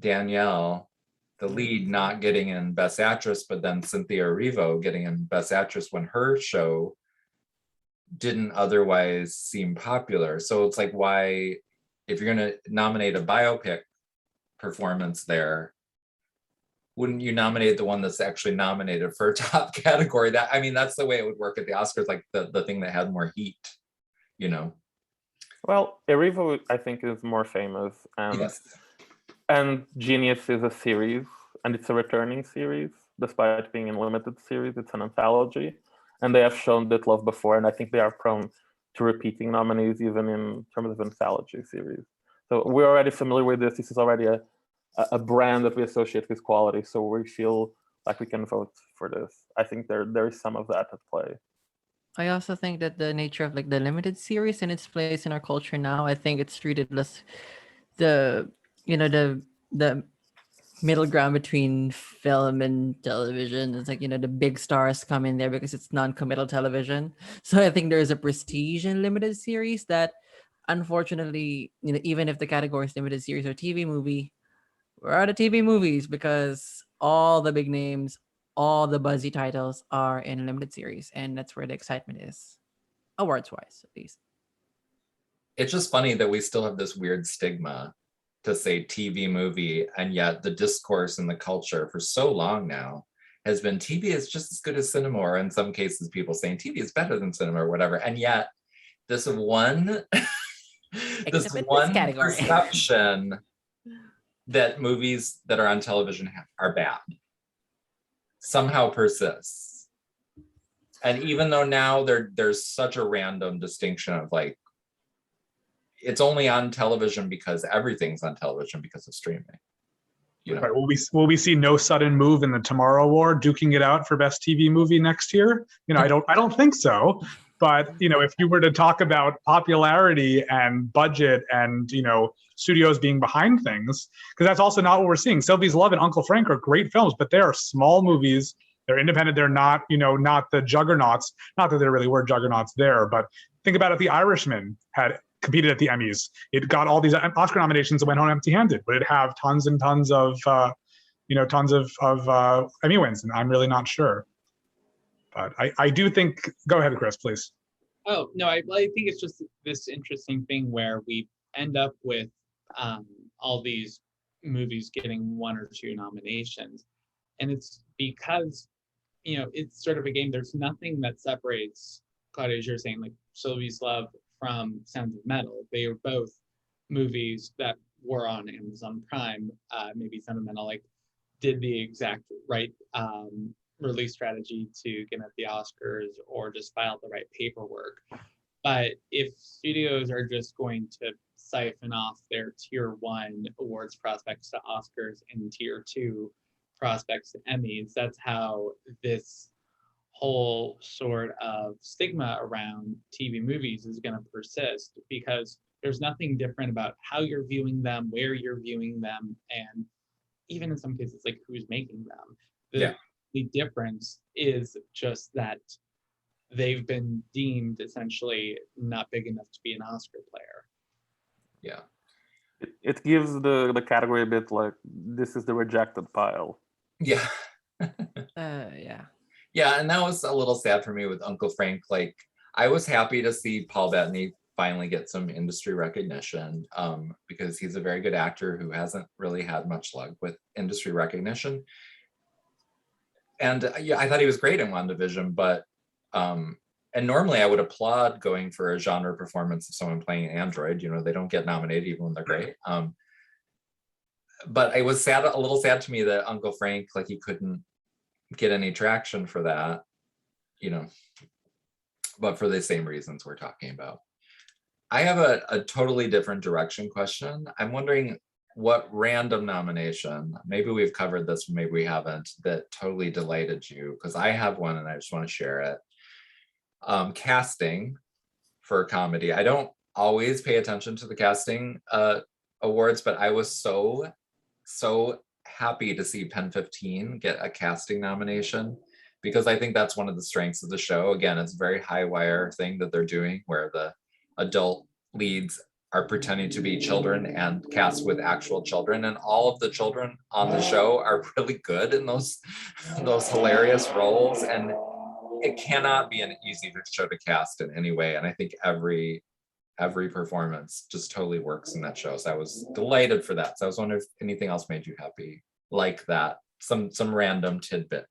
Danielle, the lead, not getting in Best Actress, but then Cynthia Erivo getting in Best Actress when her show didn't otherwise seem popular. So it's like, why, if you're going to nominate a biopic performance there, wouldn't you nominate the one that's actually nominated for a top category? That, I mean, that's the way it would work at the Oscars, like the thing that had more heat, you know? Well, Erivo, I think, is more famous, and Yes. and Genius is a series, and it's a returning series, despite being a limited series. It's an anthology, and they have shown that love before, and I think they are prone to repeating nominees even in terms of anthology series. So we're already familiar with this. This is already a brand that we associate with quality, so we feel like we can vote for this. I think there is some of that at play. I also think that the nature of like the limited series and its place in our culture now, I think it's treated as the, you know, the middle ground between film and television. It's like, you know, the big stars come in there because it's non-committal television. So I think there's a prestige in limited series that, unfortunately, you know, even if the category is limited series or TV movie, we're out of TV movies because all the big names, all the buzzy titles are in limited series, and that's where the excitement is, awards wise at least. It's just funny that we still have this weird stigma to say TV movie, and yet the discourse in the culture for so long now has been TV is just as good as cinema, or in some cases people saying TV is better than cinema or whatever. And yet this one this one category. perception that movies that are on television are bad somehow persists. And even though now there's such a random distinction of like, it's only on television because everything's on television because of streaming. You know? Right. Will we see No Sudden Move in the Tomorrow Award duking it out for best TV movie next year? You know, I don't think so. But you know, if you were to talk about popularity and budget and, you know, studios being behind things, because that's also not what we're seeing. Sylvie's Love and Uncle Frank are great films, but they are small movies. They're independent. They're not, you know, not the juggernauts. Not that there really were juggernauts there, but think about it. The Irishman had competed at the Emmys. It got all these Oscar nominations and went home empty-handed. Would it have tons and tons of, tons of Emmy wins? And I'm really not sure. But I do think. Go ahead, Chris, please. Oh no, I think it's just this interesting thing where we end up with all these movies getting one or two nominations, and it's because, you know, it's sort of a game. There's nothing that separates, Claudia, as you're saying, like Sylvie's Love from Sound of Metal. They are both movies that were on Amazon Prime. Maybe Sound of Metal like did the exact right release strategy to get at the Oscars or just filed the right paperwork. But if studios are just going to siphon off their tier 1 awards prospects to Oscars and tier 2 prospects to Emmys, that's how this whole sort of stigma around TV movies is going to persist, because there's nothing different about how you're viewing them, where you're viewing them, and even in some cases, like who's making them. The difference is just that they've been deemed essentially not big enough to be an Oscar player. Yeah. It gives the category a bit like, this is the rejected pile. Yeah. Yeah. Yeah, and that was a little sad for me with Uncle Frank. Like, I was happy to see Paul Bettany finally get some industry recognition, because he's a very good actor who hasn't really had much luck with industry recognition. And yeah, I thought he was great in WandaVision, but and normally I would applaud going for a genre performance of someone playing an android. You know, they don't get nominated even when they're great. But it was sad, a little sad to me that Uncle Frank, like, he couldn't get any traction for that, you know, but for the same reasons we're talking about. I have a totally different direction question. I'm wondering what random nomination, maybe we've covered this, maybe we haven't, that totally delighted you, because I have one and I just want to share it. Casting for comedy. I don't always pay attention to the casting awards, but I was so happy to see Pen 15 get a casting nomination, because I think that's one of the strengths of the show. Again, it's a very high wire thing that they're doing where the adult leads are pretending to be children and cast with actual children, and all of the children on the show are really good in those hilarious roles, and it cannot be an easy show to cast in any way. And I think every performance just totally works in that show. So I was delighted for that. So I was wondering if anything else made you happy like that, some random tidbit.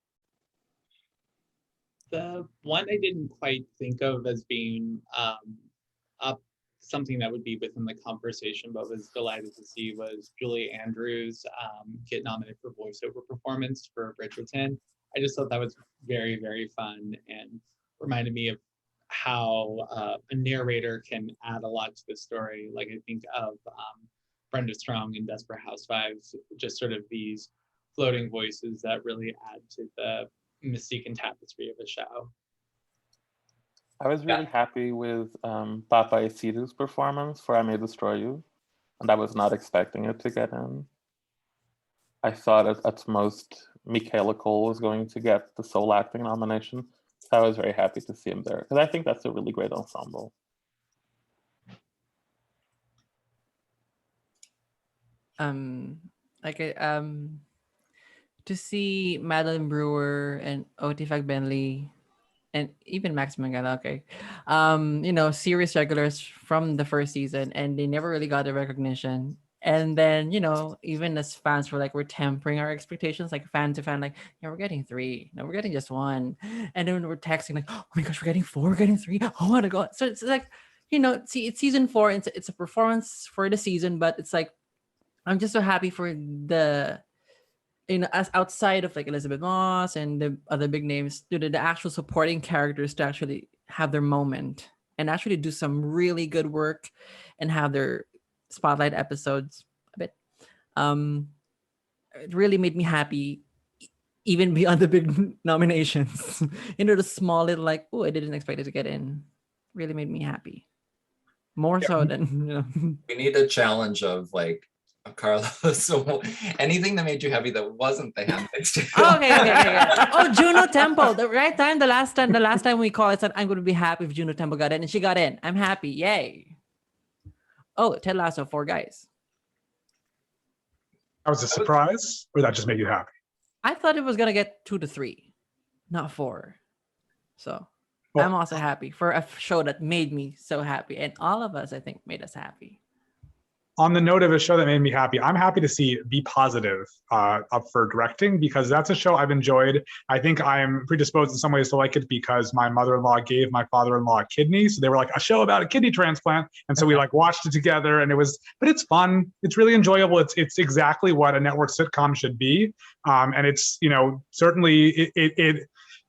The one I didn't quite think of as being up something that would be within the conversation, but was delighted to see, was Julie Andrews get nominated for voiceover performance for Bridgerton. I just thought that was very, very fun and reminded me of how a narrator can add a lot to the story. Like I think of Brenda Strong in Desperate Housewives, just sort of these floating voices that really add to the mystique and tapestry of the show. I was really happy with Papa Isidu's performance for I May Destroy You, and I was not expecting it to get in. I thought at most Michaela Cole was going to get the sole acting nomination. So I was very happy to see him there, because I think that's a really great ensemble. To see Madeline Brewer and Oti Fagbenley and even Max Mangala, series regulars from the first season, and they never really got the recognition. And then, even as fans we're tempering our expectations, like fan to fan, yeah, we're getting 3. No, we're getting just 1. And then we're texting oh my gosh, we're getting 4, we're getting 3. Oh my God. So it's see, it's season 4. It's a performance for the season, but it's I'm just so happy for the, as outside of Elizabeth Moss and the other big names, the actual supporting characters to actually have their moment and actually do some really good work and have their spotlight episodes a bit. It really made me happy, even beyond the big nominations. The small little I didn't expect it to get in. Really made me happy. More so than We need a challenge of Carlos. So anything that made you happy that wasn't The Handmaid's Tale. Okay. Oh, Juno Temple. The last time we called, I said I'm going to be happy if Juno Temple got in, and she got in. I'm happy. Yay. Oh, Ted Lasso, 4 guys. That was a surprise, or that just made you happy? I thought it was going to get 2 to 3, not 4. So I'm also happy for a show that made me so happy. And all of us, I think, made us happy. On the note of a show that made me happy, I'm happy to see Be Positive up for directing, because that's a show I've enjoyed. I think I'm predisposed in some ways to like it because my mother-in-law gave my father-in-law a kidney. So they were a show about a kidney transplant. And so we watched it together, and but it's fun. It's really enjoyable. It's exactly what a network sitcom should be. And it's, certainly it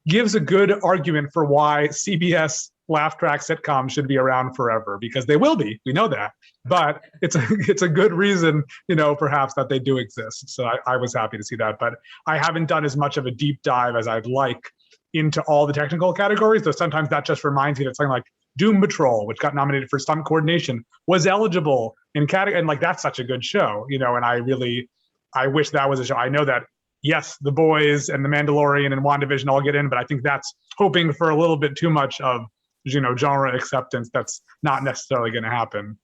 gives a good argument for why CBS laugh track sitcoms should be around forever, because they will be. We know that. But it's a good reason, perhaps that they do exist. So I was happy to see that. But I haven't done as much of a deep dive as I'd like into all the technical categories, though sometimes that just reminds me that something like Doom Patrol, which got nominated for stunt coordination, was eligible in category. And that's such a good show, and I wish that was a show. I know that, yes, The Boys and The Mandalorian and WandaVision all get in, but I think that's hoping for a little bit too much of, genre acceptance. That's not necessarily going to happen.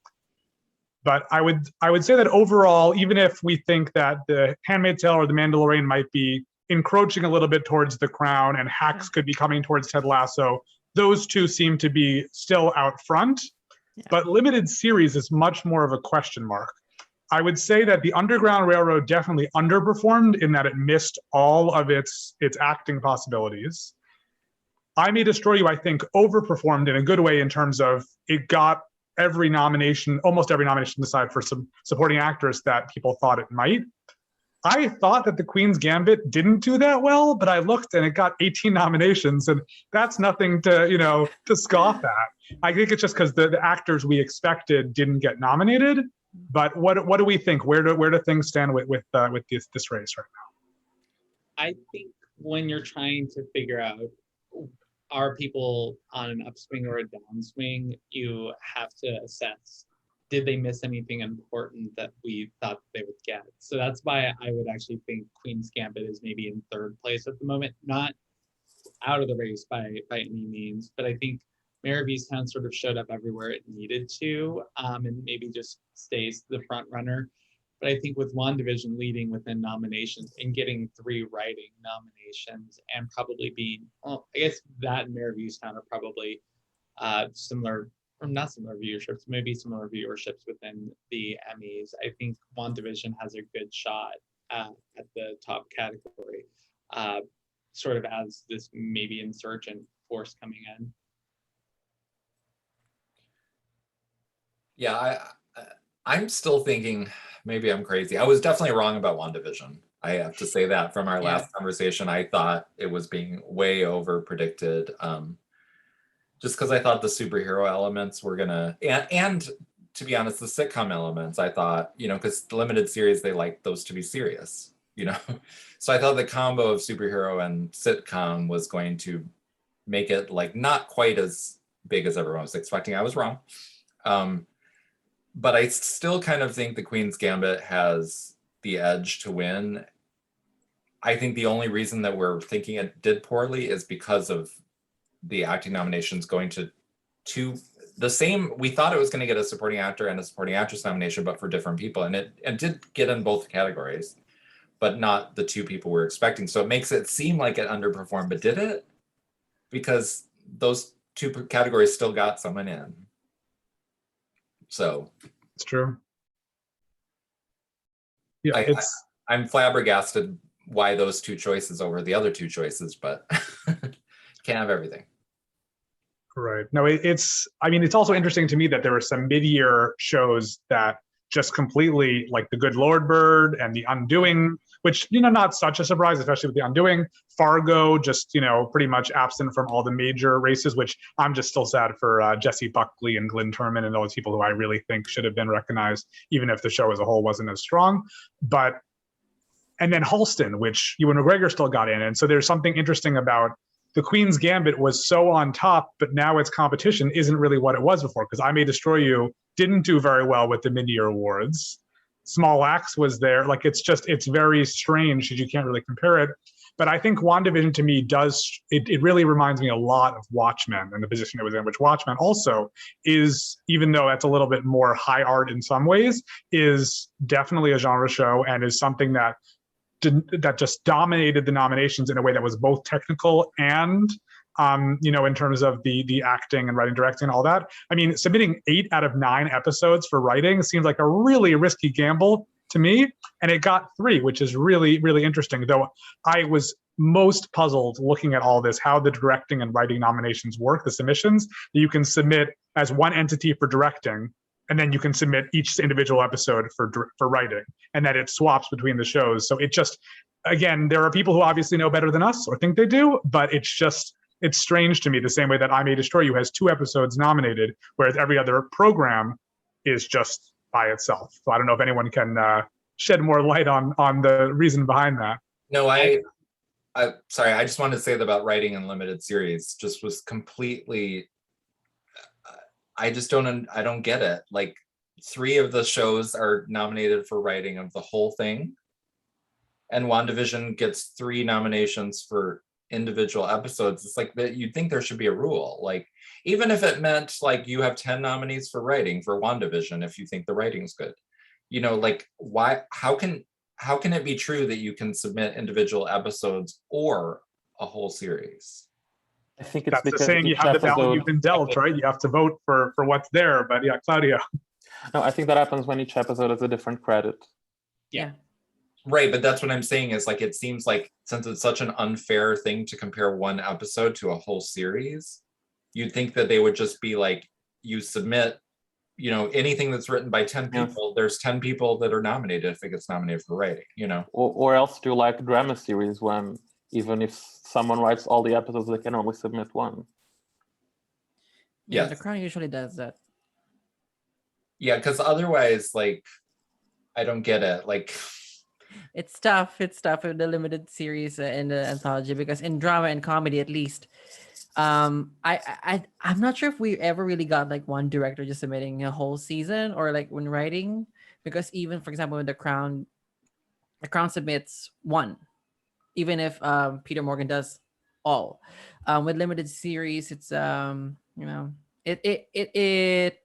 But I would say that overall, even if we think that The Handmaid's Tale or The Mandalorian might be encroaching a little bit towards The Crown and Hacks could be coming towards Ted Lasso, those two seem to be still out front. Yeah. But limited series is much more of a question mark. I would say that the Underground Railroad definitely underperformed in that it missed all of its acting possibilities. I May Destroy You, I think, overperformed in a good way in terms of it got almost every nomination aside for some supporting actors that people thought it might. I thought that The Queen's Gambit didn't do that well, but I looked and it got 18 nominations, and that's nothing to scoff at. I think it's just because the actors we expected didn't get nominated. But what do we think? Where do things stand with this race right now? I think when you're trying to figure out are people on an upswing or a downswing? You have to assess, did they miss anything important that we thought they would get? So that's why I would actually think Queen's Gambit is maybe in third place at the moment, not out of the race by any means, but I think Mayor of Easttown sort of showed up everywhere it needed to, and maybe just stays the front runner. But I think with WandaVision leading within nominations and getting 3 writing nominations and probably being, well, I guess that and Mayor of Easttown are probably similar, or not similar viewerships, maybe similar viewerships within the Emmys. I think WandaVision has a good shot at the top category, sort of as this maybe insurgent force coming in. Yeah, I'm still thinking maybe I'm crazy. I was definitely wrong about WandaVision. I have to say that from our last conversation, I thought it was being way over predicted. Just because I thought the superhero elements were gonna, and to be honest, the sitcom elements, I thought, because the limited series, they like those to be serious, So I thought the combo of superhero and sitcom was going to make it like not quite as big as everyone was expecting. I was wrong. But I still kind of think the Queen's Gambit has the edge to win. I think the only reason that we're thinking it did poorly is because of the acting nominations going to the same. We thought it was going to get a supporting actor and a supporting actress nomination, but for different people. And it did get in both categories, but not the 2 people we're expecting. So it makes it seem like it underperformed, but did it? Because those 2 categories still got someone in. So it's true. Yeah, I'm flabbergasted why those 2 choices over the other 2 choices, but can't have everything. Right. No, it's also interesting to me that there were some mid-year shows that just completely, like The Good Lord Bird and The Undoing, which, not such a surprise, especially with The Undoing. Fargo, just, pretty much absent from all the major races, which I'm just still sad for Jesse Buckley and Glynn Turman and those people who I really think should have been recognized, even if the show as a whole wasn't as strong. And then Halston, which Ewan McGregor still got in. And so there's something interesting about the Queen's Gambit was so on top, but now its competition isn't really what it was before, because I May Destroy You didn't do very well with the mid-year awards. Small Axe was there. Like, it's very strange because you can't really compare it. But I think WandaVision to me it really reminds me a lot of Watchmen and the position it was in, which Watchmen also is, even though that's a little bit more high art in some ways, is definitely a genre show and is something that just dominated the nominations in a way that was both technical and, in terms of the acting and writing, directing, and all that. I mean, submitting 8 out of 9 episodes for writing seems like a really risky gamble to me, and it got 3, which is really, really interesting. Though I was most puzzled looking at all this, how the directing and writing nominations work, the submissions, that you can submit as one entity for directing, and then you can submit each individual episode for writing, and that it swaps between the shows. So it just, again, there are people who obviously know better than us or think they do, but it's strange to me, the same way that I May Destroy You has 2 episodes nominated, whereas every other program is just by itself. So I don't know if anyone can shed more light on the reason behind that. No, sorry, I just wanted to say that about writing in limited series just was completely, I don't get it. Like, 3 of the shows are nominated for writing of the whole thing, and WandaVision gets 3 nominations for individual episodes. It's like that. You'd think there should be a rule, like, even if it meant like you have 10 nominees for writing for WandaVision if you think the writing's good, like, why, how can it be true that you can submit individual episodes or a whole series? I think it's that's because the saying, you have the ballot you've been dealt, right? You have to vote for what's there. But yeah, Claudia. No, I think that happens when each episode has a different credit. Yeah. Right, but that's what I'm saying is, like, it seems like since it's such an unfair thing to compare one episode to a whole series, you'd think that they would just be like, you submit, anything that's written by 10 people, there's 10 people that are nominated if it gets nominated for writing, Or else do like drama series when even if someone writes all the episodes, they can only submit 1. Yeah, The Crown usually does that. Yeah, because otherwise, like, I don't get it. Like, it's tough with the limited series and the anthology, because in drama and comedy, at least, I'm not sure if we ever really got like one director just submitting a whole season or like when writing, because even for example with the Crown submits one, even if Peter Morgan does all. With limited series, it's you know it.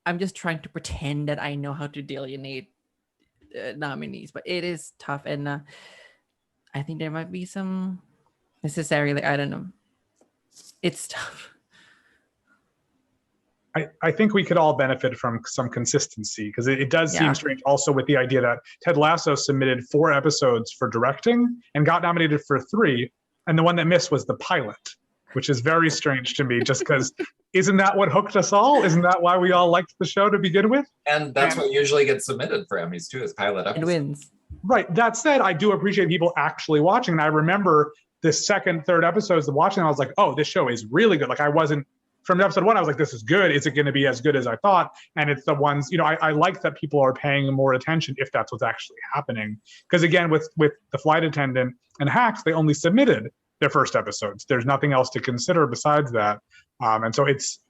I'm just trying to pretend that I know how to delineate nominees, but it is tough, and I think there might be some necessarily. I don't know. It's tough. I think we could all benefit from some consistency, because it does Yeah. seem strange also with the idea that Ted Lasso submitted 4 episodes for directing and got nominated for 3, and the one that missed was the pilot, which is very strange to me, just because isn't that what hooked us all? Isn't that why we all liked the show to begin with? And that's what usually gets submitted for Emmys too, is pilot It episodes. wins. Right. That said, I do appreciate people actually watching. And I remember the second, third episodes of watching, I was like, oh, this show is really good. Like I wasn't, from episode 1, I was like, this is good. Is it going to be as good as I thought? And it's the ones, I like that people are paying more attention if that's what's actually happening. Because again, with The Flight Attendant and Hacks, they only submitted their first episodes. There's nothing else to consider besides that. And so it's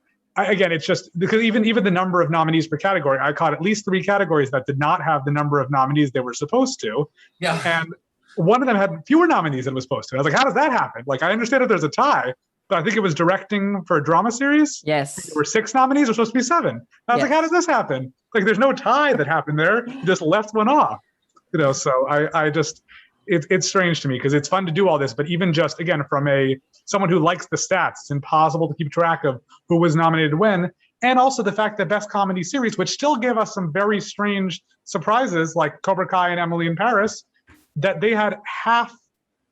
just because even the number of nominees per category, I caught at least 3 categories that did not have the number of nominees they were supposed to. Yeah. And one of them had fewer nominees than it was supposed to. I was like, how does that happen? Like, I understand if there's a tie, but I think it was directing for a drama series. Yes. There were 6 nominees, there's supposed to be 7. I was like, how does this happen? Like, there's no tie that happened there. You just left one off. So I just, it's strange to me, because it's fun to do all this, but even just, again, from someone who likes the stats, it's impossible to keep track of who was nominated when. And also the fact that Best Comedy Series, which still gave us some very strange surprises, like Cobra Kai and Emily in Paris, that they had half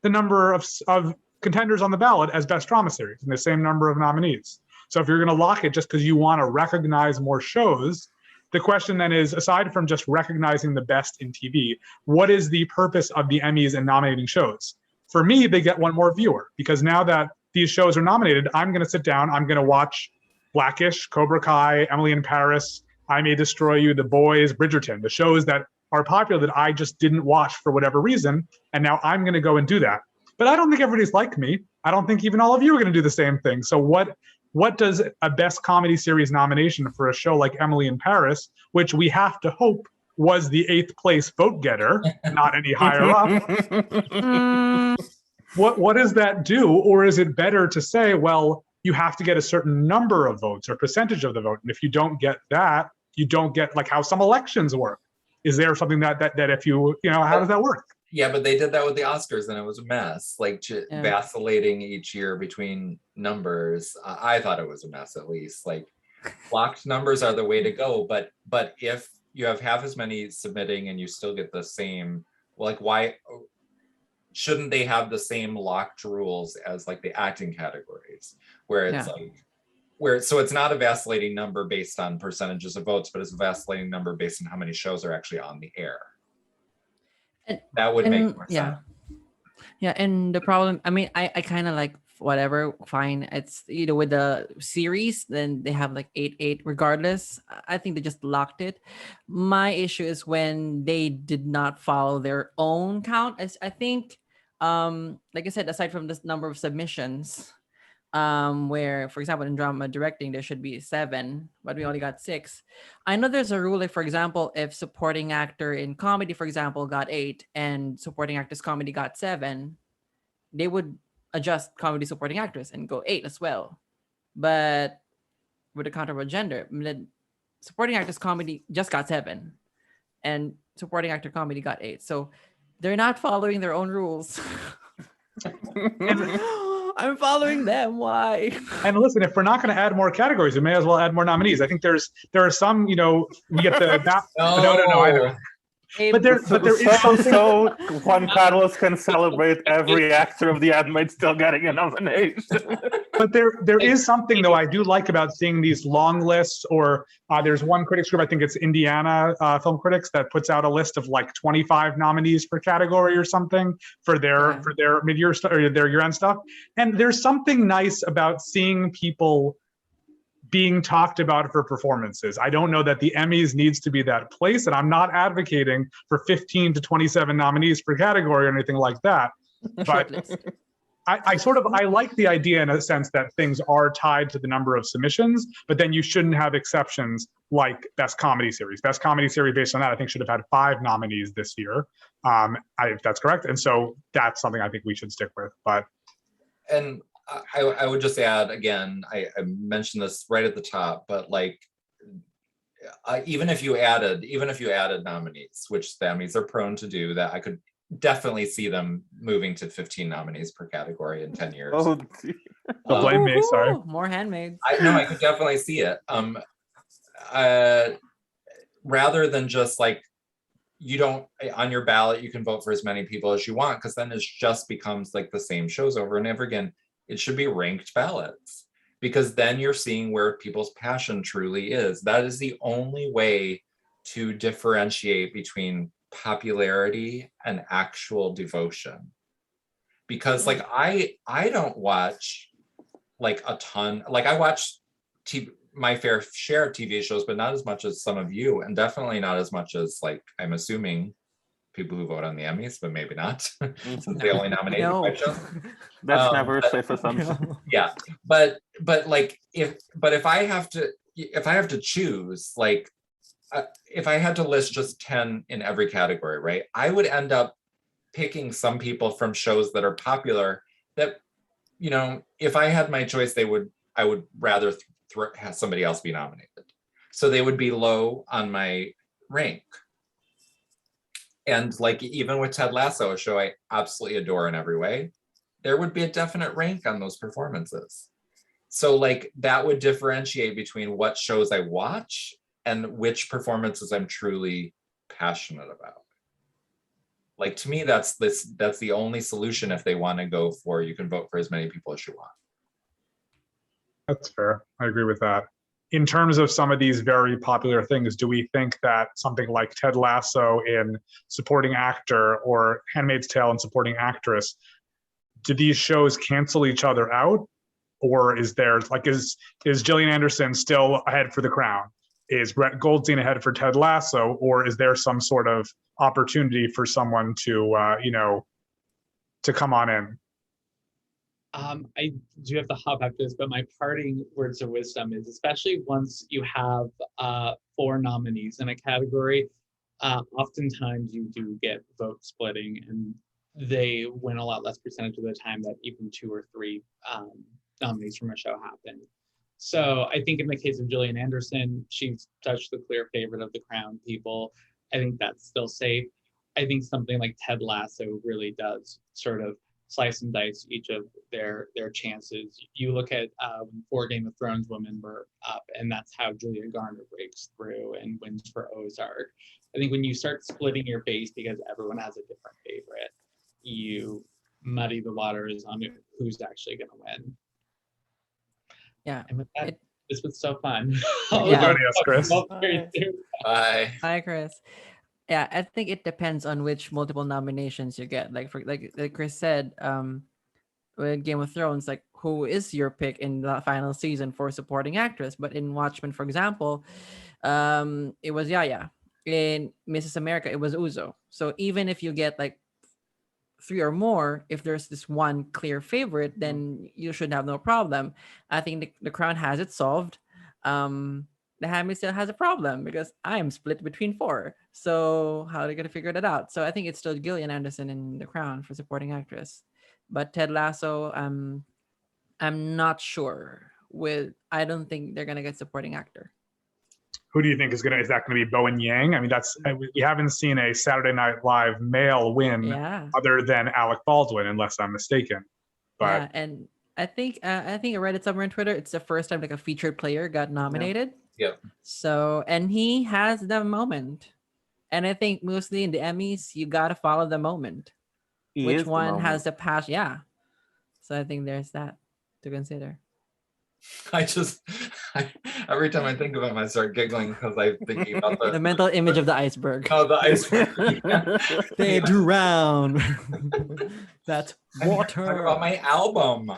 the number of contenders on the ballot as Best Drama Series and the same number of nominees. So if you're going to lock it just because you want to recognize more shows, the question then is, aside from just recognizing the best in TV, what is the purpose of the Emmys and nominating shows? For me, they get one more viewer, because now that these shows are nominated, I'm going to sit down, I'm going to watch Blackish, Cobra Kai, Emily in Paris, I May Destroy You, The Boys, Bridgerton, the shows that are popular that I just didn't watch for whatever reason, and now I'm going to go and do that. But I don't think everybody's like me. I don't think even all of you are going to do the same thing. So what does a Best Comedy Series nomination for a show like Emily in Paris, which we have to hope was the 8th place vote getter, not any higher up, what does that do? Or is it better to say, well, you have to get a certain number of votes or percentage of the vote, and if you don't get that, you don't get, like how some elections work. Is there something that if you how does that work? Yeah, but they did that with the Oscars and it was a mess, like vacillating each year between numbers. I thought it was a mess, at least. Like, blocked numbers are the way to go, but if you have half as many submitting and you still get the same, like, why shouldn't they have the same locked rules as like the acting categories, where it's so it's not a vacillating number based on percentages of votes, but it's a vacillating number based on how many shows are actually on the air. That would make more sense. Yeah, and the problem, I mean, I kind of like whatever, fine. It's with the series, then they have like 8-8 regardless. I think they just locked it. My issue is when they did not follow their own count. I think, like I said, aside from this number of submissions, where, for example, in drama directing, there should be 7, but we only got 6. I know there's a rule, like, for example, if supporting actor in comedy, for example, got 8 and supporting actress comedy got 7, they would adjust comedy supporting actress and go 8 as well. But with the counter of gender, the supporting actress comedy just got 7 and supporting actor comedy got 8. So they're not following their own rules. I'm following them. Why? And listen, if we're not going to add more categories, we may as well add more nominees. I think there are some, we get the no, I know. But there is something. So one panelist can celebrate every actor of The Handmaid still getting a nomination. But there is something, though, I do like about seeing these long lists, or there's one critics group, I think it's Indiana Film Critics, that puts out a list of like 25 nominees per category or something for their mid-year or their year-end stuff. And there's something nice about seeing people being talked about for performances. I don't know that the Emmys needs to be that place, and I'm not advocating for 15 to 27 nominees per category or anything like that. But I like the idea in a sense that things are tied to the number of submissions, but then you shouldn't have exceptions like Best Comedy Series. Best Comedy Series, based on that, I think should have had 5 nominees this year, if that's correct. And so that's something I think we should stick with. But And I would just add again, I mentioned this right at the top, but like even if you added nominees, which the Emmys are prone to do, that I could definitely see them moving to 15 nominees per category in 10 years. Oh, don't blame me, sorry. More handmaids. I could definitely see it. Rather than just like, you don't, on your ballot, you can vote for as many people as you want, because then it just becomes like the same shows over and over again. It should be ranked ballots, because then you're seeing where people's passion truly is. That is the only way to differentiate between popularity and actual devotion. Because like I don't watch like a ton, like I watch my fair share of TV shows, but not as much as some of you, and definitely not as much as, like, I'm assuming people who vote on the Emmys, but maybe not, since they only nominate 5 shows. That's never a safe assumption. Yeah, but like if I have to choose, like if I had to list just 10 in every category, right, I would end up picking some people from shows that are popular that, you know, if I had my choice, I would rather have somebody else be nominated. So they would be low on my rank. And like, even with Ted Lasso, a show I absolutely adore in every way, there would be a definite rank on those performances. So like, that would differentiate between what shows I watch and which performances I'm truly passionate about. Like, to me, that's the only solution if they want to go for, you can vote for as many people as you want. That's fair. I agree with that. In terms of some of these very popular things, do we think that something like Ted Lasso in supporting actor or Handmaid's Tale in supporting actress, do these shows cancel each other out? Or is there, like, is Gillian Anderson still ahead for The Crown? Is Brett Goldstein ahead for Ted Lasso? Or is there some sort of opportunity for someone to, to come on in? I do have to hop after this, but my parting words of wisdom is, especially once you have 4 nominees in a category, oftentimes you do get vote splitting, and they win a lot less percentage of the time that even 2 or 3 nominees from a show happen. So I think in the case of Gillian Anderson, she's touched the clear favorite of the Crown people. I think that's still safe. I think something like Ted Lasso really does sort of slice and dice each of their chances. You look at when 4 Game of Thrones women were up, and that's how Julia Garner breaks through and wins for Ozark. I think when you start splitting your base because everyone has a different favorite, you muddy the waters on who's actually going to win. Yeah. And with that, this was so fun. Joining us, Chris. Bye. Hi, Chris. Yeah, I think it depends on which multiple nominations you get. Like like Chris said, with Game of Thrones, like, who is your pick in the final season for supporting actress? But in Watchmen, for example, it was Yaya. In Mrs. America, it was Uzo. So even if you get like 3 or more, if there's this one clear favorite, then you should have no problem. I think the Crown has it solved. The Handmaid's Tale has a problem because I am split between 4. So how are they going to figure that out? So I think it's still Gillian Anderson in The Crown for supporting actress. But Ted Lasso, I'm not sure. I don't think they're going to get supporting actor. Who do you think is that going to be Bowen Yang? I mean, we haven't seen a Saturday Night Live male win other than Alec Baldwin, unless I'm mistaken. But yeah, and I think I read it somewhere on Twitter. It's the first time like a featured player got nominated. Yeah. So, and he has the moment, and I think mostly in the Emmys, you gotta follow the moment. Which one has the passion? Yeah. So I think there's that to consider. Every time I think of him, I start giggling because I'm thinking about the mental image of the iceberg. Oh, the iceberg. Yeah. They drown. That's water. Talk about my album.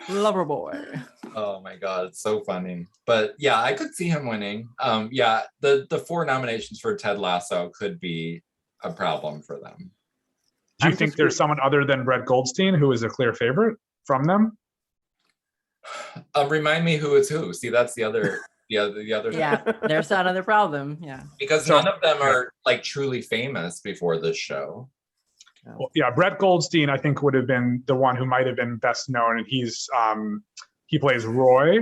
Loverboy. Oh my God, it's so funny. But yeah, I could see him winning. Yeah, the 4 nominations for Ted Lasso could be a problem for them. Do you I'm think just there's curious- someone other than Brett Goldstein who is a clear favorite from them? Remind me who is who. See, that's the other Yeah, there's another problem. Yeah. because So- none of them are like truly famous before this show. Well, yeah, Brett Goldstein, I think, would have been the one who might have been best known, and he plays Roy.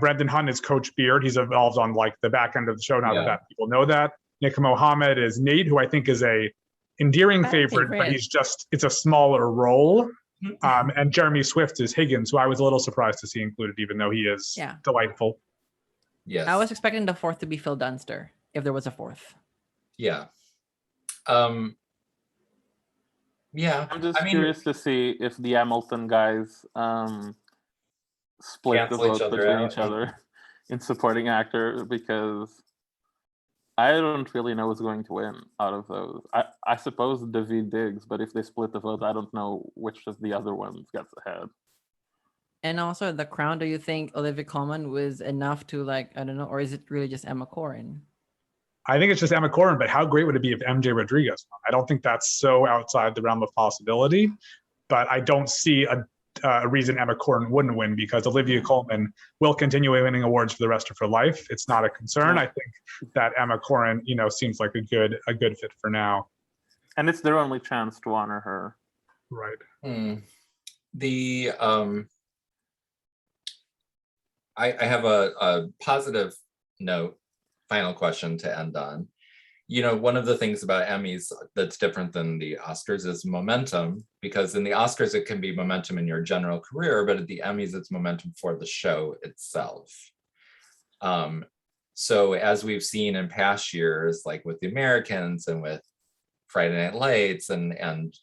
Brendan Hunt is Coach Beard. He's involved on like the back end of the show now Yeah. that people know that. Nick Mohammed is Nate, who I think is a endearing Fan favorite, but favorite. it's a smaller role. And Jeremy Swift is Higgins, who I was a little surprised to see included, even though he is Yeah. delightful. Yes. I was expecting the fourth to be Phil Dunster, if there was a fourth. Yeah. Yeah. I'm just I mean, curious to see if the Hamilton guys split the Cancel each vote other between out. each other in supporting actor, because I don't really know who's going to win out of those. I suppose David Diggs, but if they split the vote, I don't know which of the other ones gets ahead. And also, The Crown, do you think Olivia Colman was enough to, like, I don't know, or is it really just Emma Corrin? I think it's just Emma Corrin, but how great would it be if MJ Rodriguez won? I don't think that's so outside the realm of possibility, but I don't see a reason Emma Corrin wouldn't win, because Olivia Colman will continue winning awards for the rest of her life. It's not a concern. I think that Emma Corrin, seems like a good fit for now. And it's their only chance to honor her. Right. The I have a positive note, final question to end on. One of the things about Emmys that's different than the Oscars is momentum, because in the Oscars, it can be momentum in your general career, but at the Emmys, it's momentum for the show itself. So as we've seen in past years, like with the Americans and with Friday Night Lights and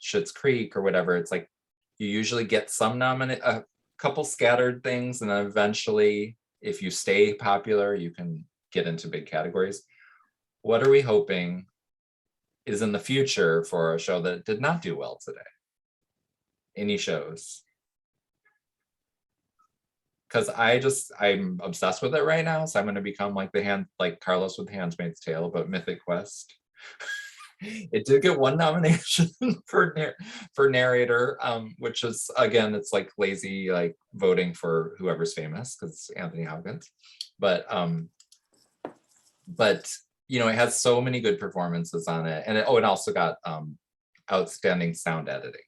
Schitt's Creek or whatever, it's like you usually get some a couple scattered things, and then eventually, if you stay popular, you can get into big categories. What are we hoping is in the future for a show that did not do well today? Any shows? Because I'm obsessed with it right now, so I'm going to become like Carlos with Handmaid's Tale, but Mythic Quest. It did get one nomination for narrator, which is, again, it's like lazy, like voting for whoever's famous, because it's Anthony Hopkins. But it has so many good performances on it, and it also got outstanding sound editing.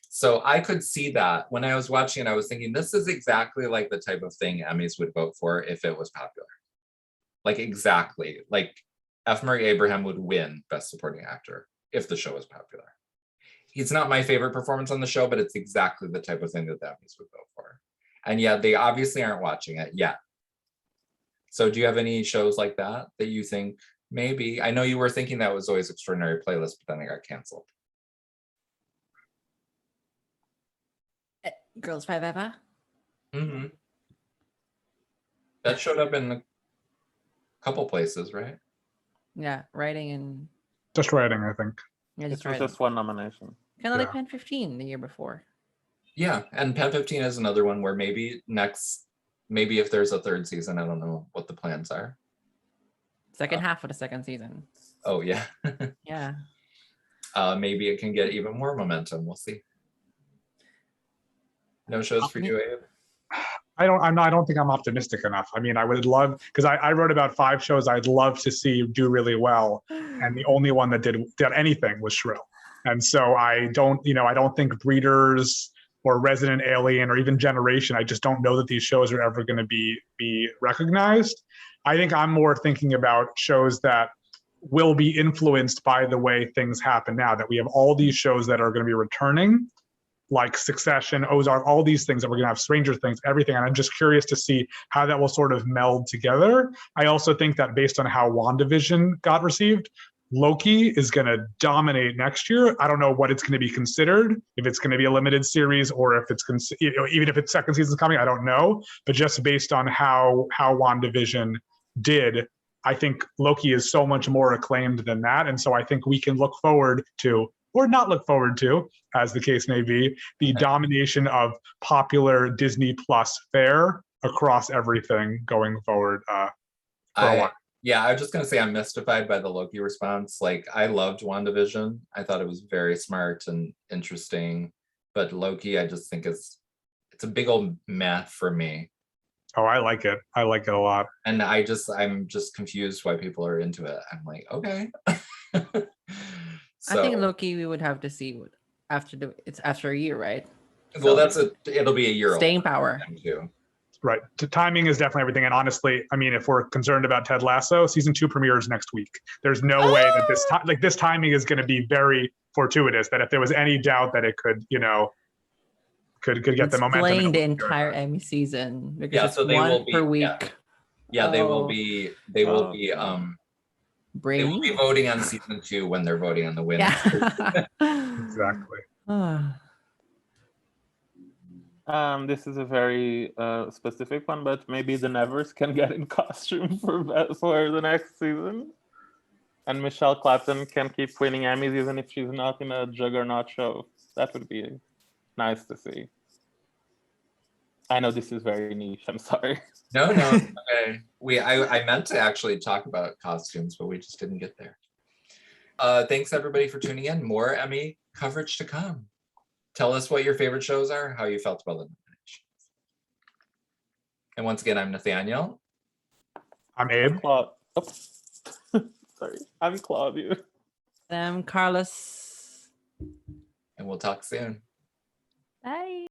So I could see that when I was watching it, I was thinking, this is exactly like the type of thing Emmys would vote for if it was popular. Like exactly, like F. Murray Abraham would win Best Supporting Actor if the show was popular. He's not my favorite performance on the show, but it's exactly the type of thing that the Emmys would vote for. And yeah, they obviously aren't watching it yet. So do you have any shows like that you think maybe? I know you were thinking that was always Extraordinary Playlist, but then it got canceled. Girls Five Eva? Mm-hmm. That showed up in a couple places, right? Yeah, writing and Just writing, I think. yeah, It just was writing. just one nomination. Kind of like Yeah. Pen 15 the year before. Yeah, and Pen 15 is another one where maybe if there's a third season, I don't know what the plans are. Second half of the second season. Oh yeah. Yeah. Maybe it can get even more momentum. We'll see. No shows for you, Abe? I don't think I'm optimistic enough. I mean, I would love, because I wrote about 5 shows I'd love to see do really well, and the only one that did anything was Shrill. And so I don't think Breeders or Resident Alien or even Generation, I just don't know that these shows are ever going to be recognized. I think I'm more thinking about shows that will be influenced by the way things happen now, that we have all these shows that are going to be returning, like Succession, Ozark, all these things that we're going to have, Stranger Things, everything. And I'm just curious to see how that will sort of meld together. I also think that based on how WandaVision got received, Loki is going to dominate next year. I don't know what it's going to be considered, if it's going to be a limited series or if it's, even if its second season is coming, I don't know. But just based on how WandaVision did, I think Loki is so much more acclaimed than that. And so I think we can look forward to, or not look forward to, as the case may be, the domination of popular Disney Plus fare across everything going forward for a while. Yeah, I was just gonna say I'm mystified by the Loki response. Like, I loved WandaVision. I thought it was very smart and interesting, but Loki, I just think it's a big old meh for me. Oh, I like it. I like it a lot. And I'm just confused why people are into it. I'm like, okay. I think So, Loki we would have to see it's after a year, right? well, So, it'll be a year old staying power. too. Right. Timing is definitely everything. And honestly, I mean, if we're concerned about Ted Lasso, season 2 premieres next week. There's no way that this timing is going to be very fortuitous. That if there was any doubt that it could, could get the momentum. Playing the entire Emmy season because Yeah, it's so they one will be per week. Yeah, they will Oh. be Brand they will be new. voting on season 2 when they're voting on the winner. Yeah. Exactly. This is a very specific one, but maybe the Nevers can get in costume for the next season, and Michelle Clapton can keep winning Emmys even if she's not in a juggernaut show. That would be nice to see. I know this is very niche. I'm sorry. No, okay. I meant to actually talk about costumes, but we just didn't get there. Thanks everybody for tuning in. More Emmy coverage to come. Tell us what your favorite shows are, how you felt about the nominations. And once again, I'm Nathaniel. I'm Abe. Sorry, I'm Claudia. I'm Carlos. And we'll talk soon. Bye.